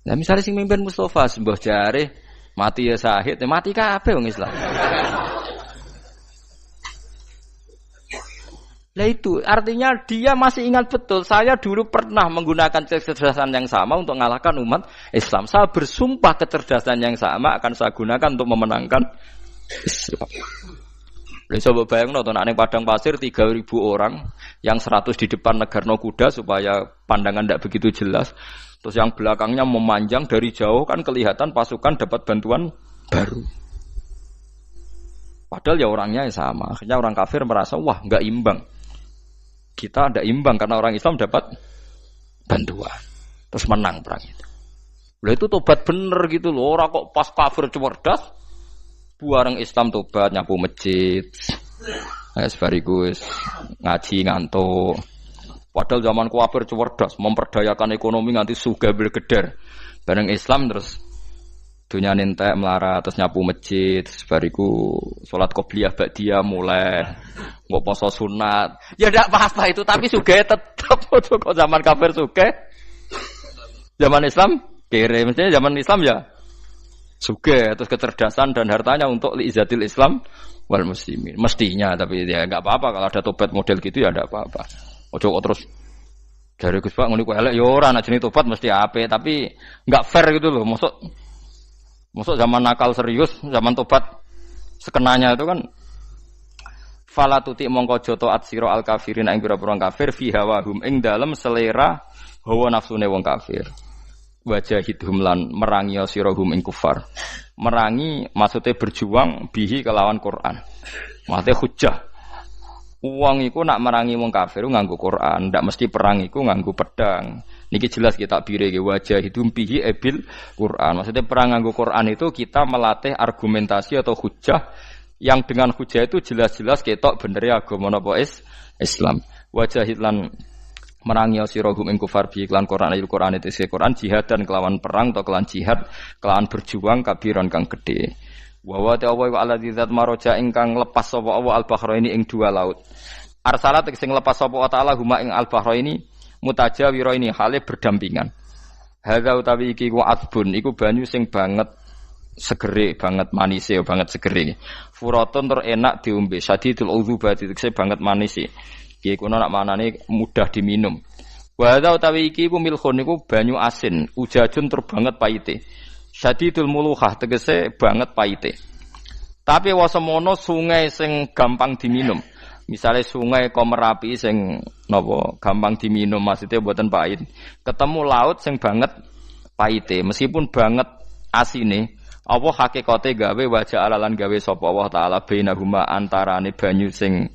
Nah misalnya sing mimpin Mustafa sembah jare mati ya syahid, mati kabeh wong Islam. Nah itu artinya dia masih ingat betul. Saya dulu pernah menggunakan kecerdasan yang sama untuk mengalahkan umat Islam. Saya bersumpah kecerdasan yang sama akan saya gunakan untuk memenangkan Islam. Lalu coba bayang nonton ane padang pasir 3.000 orang, yang 100 di depan negarno kuda supaya pandangan tidak begitu jelas. Terus yang belakangnya memanjang dari jauh kan kelihatan pasukan dapat bantuan baru. Padahal ya orangnya sama. Akhirnya orang kafir merasa wah nggak imbang. Kita ada imbang karena orang Islam dapat bantuan. Terus menang perang itu. Lah itu tobat bener gitu loh. Orang kok pas kafir cerdas, buareng Islam tobat nyapu masjid. Sebarigus ngaji ngantuk. Padahal zaman kafir cerdas, memperdayakan ekonomi nganti sugih bergeder. Bareng Islam terus dunia nentek melarat, terus nyapu masjid, sebariku sholat qobliyah ba'diyah mulai, nggak poso sunat. Ya tidak apa-apa itu, tapi sugih tetap. Kok zaman kafir sugih, zaman Islam kere, mestinya zaman Islam ya sugih, terus kecerdasan dan hartanya untuk liizatil Islam wal muslimin. Mestinya, tapi ya nggak apa-apa kalau ada tobat model gitu ya tidak apa-apa. Ojo kok terus dari Gus Pak ngene kok elek ya ora ana jenenge tobat mesti ape, tapi enggak fair gitu loh. Maksud zaman nakal serius, zaman tobat sekenanya itu kan fala tuti mongko joto atsira al kafirin ing pira-pira kafir fi hawahum ing dalem selera hawa nafsune wong kafir. Wajahidhum lan merangi sirahum ing kufar. Merangi maksudnya berjuang bihi kelawan Quran. Maksudnya hujjah. Uang iku nak merangi wong kafir nganggo Quran, ndak mesti perang iku nganggo pedang. Niki jelas kita bire ge wajah hidum bihi ebil Quran. Maksudnya perang nganggo Quran itu kita melatih argumentasi atau hujah yang dengan hujah itu jelas-jelas ketok bener agama napa Islam. Wajah lan merangi sirahum ing kufar bi iklan Quran ayat Quran itu Quran jihad dan kelawan perang atau kelawan jihad, kelawan berjuang kabiran kang gede. Wa wa ta'ala wa alladzi zat maraja ingkang lepas sapa Allah al-bahraini ing dua laut. Arsalat sing lepas sapa ta'ala huma ing al-bahraini mutajawiraini hale berdampingan. Hadza utawi iki wa adbun iku banyu sing banget segere, banget manise, banget segere. Furatun tur enak diombe, sadidul udzubati tekse banget manise. Kiye kuno nak manane mudah diminum. Wa hadza utawi iki ku milkhun niku banyu asin, ujajun tur banget paite. Syadidul muluhah tegese banget paite. Tapi wasemono sungai sing gampang diminum. Misalnya sungai Komerapi sing napa gampang diminum maksudnya mboten pahit. Ketemu laut sing banget paite, meskipun banget asine, apa hakikate gawe wajah alalan gawe sapa Allah taala bainahuma antarane banyu sing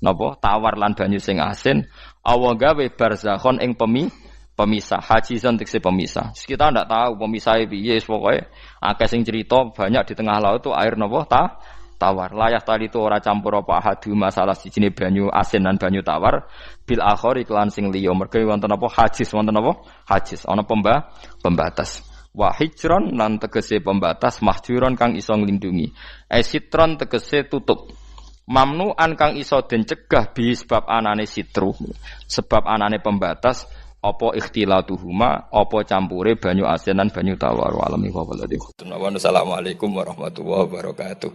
napa tawar lan banyu sing asin, Allah gawe barzakhon ing pemisah, hajizan tekse pemisah. Kita ndak tahu pemisahnya piye, pokoke akeh sing cerita banyak di tengah laut itu air napa tawar. Layah tali itu ora campur apa hadu masalah sijine banyu asin lan banyu tawar bil akhir iklan sing liya mergo wonten apa hajiz wonten apa hajiz ana pembatas wa hijron lan tegese pembatas mahjuron kang iso nglindungi sitron tegese tutup mamnuan kang iso den cegah bi sebab anane sitru sebab anane pembatas apa ikhtilatuhuma apa campure banyu asin lan banyu tawar alami wa waladhi. Assalamualaikum warahmatullahi wabarakatuh.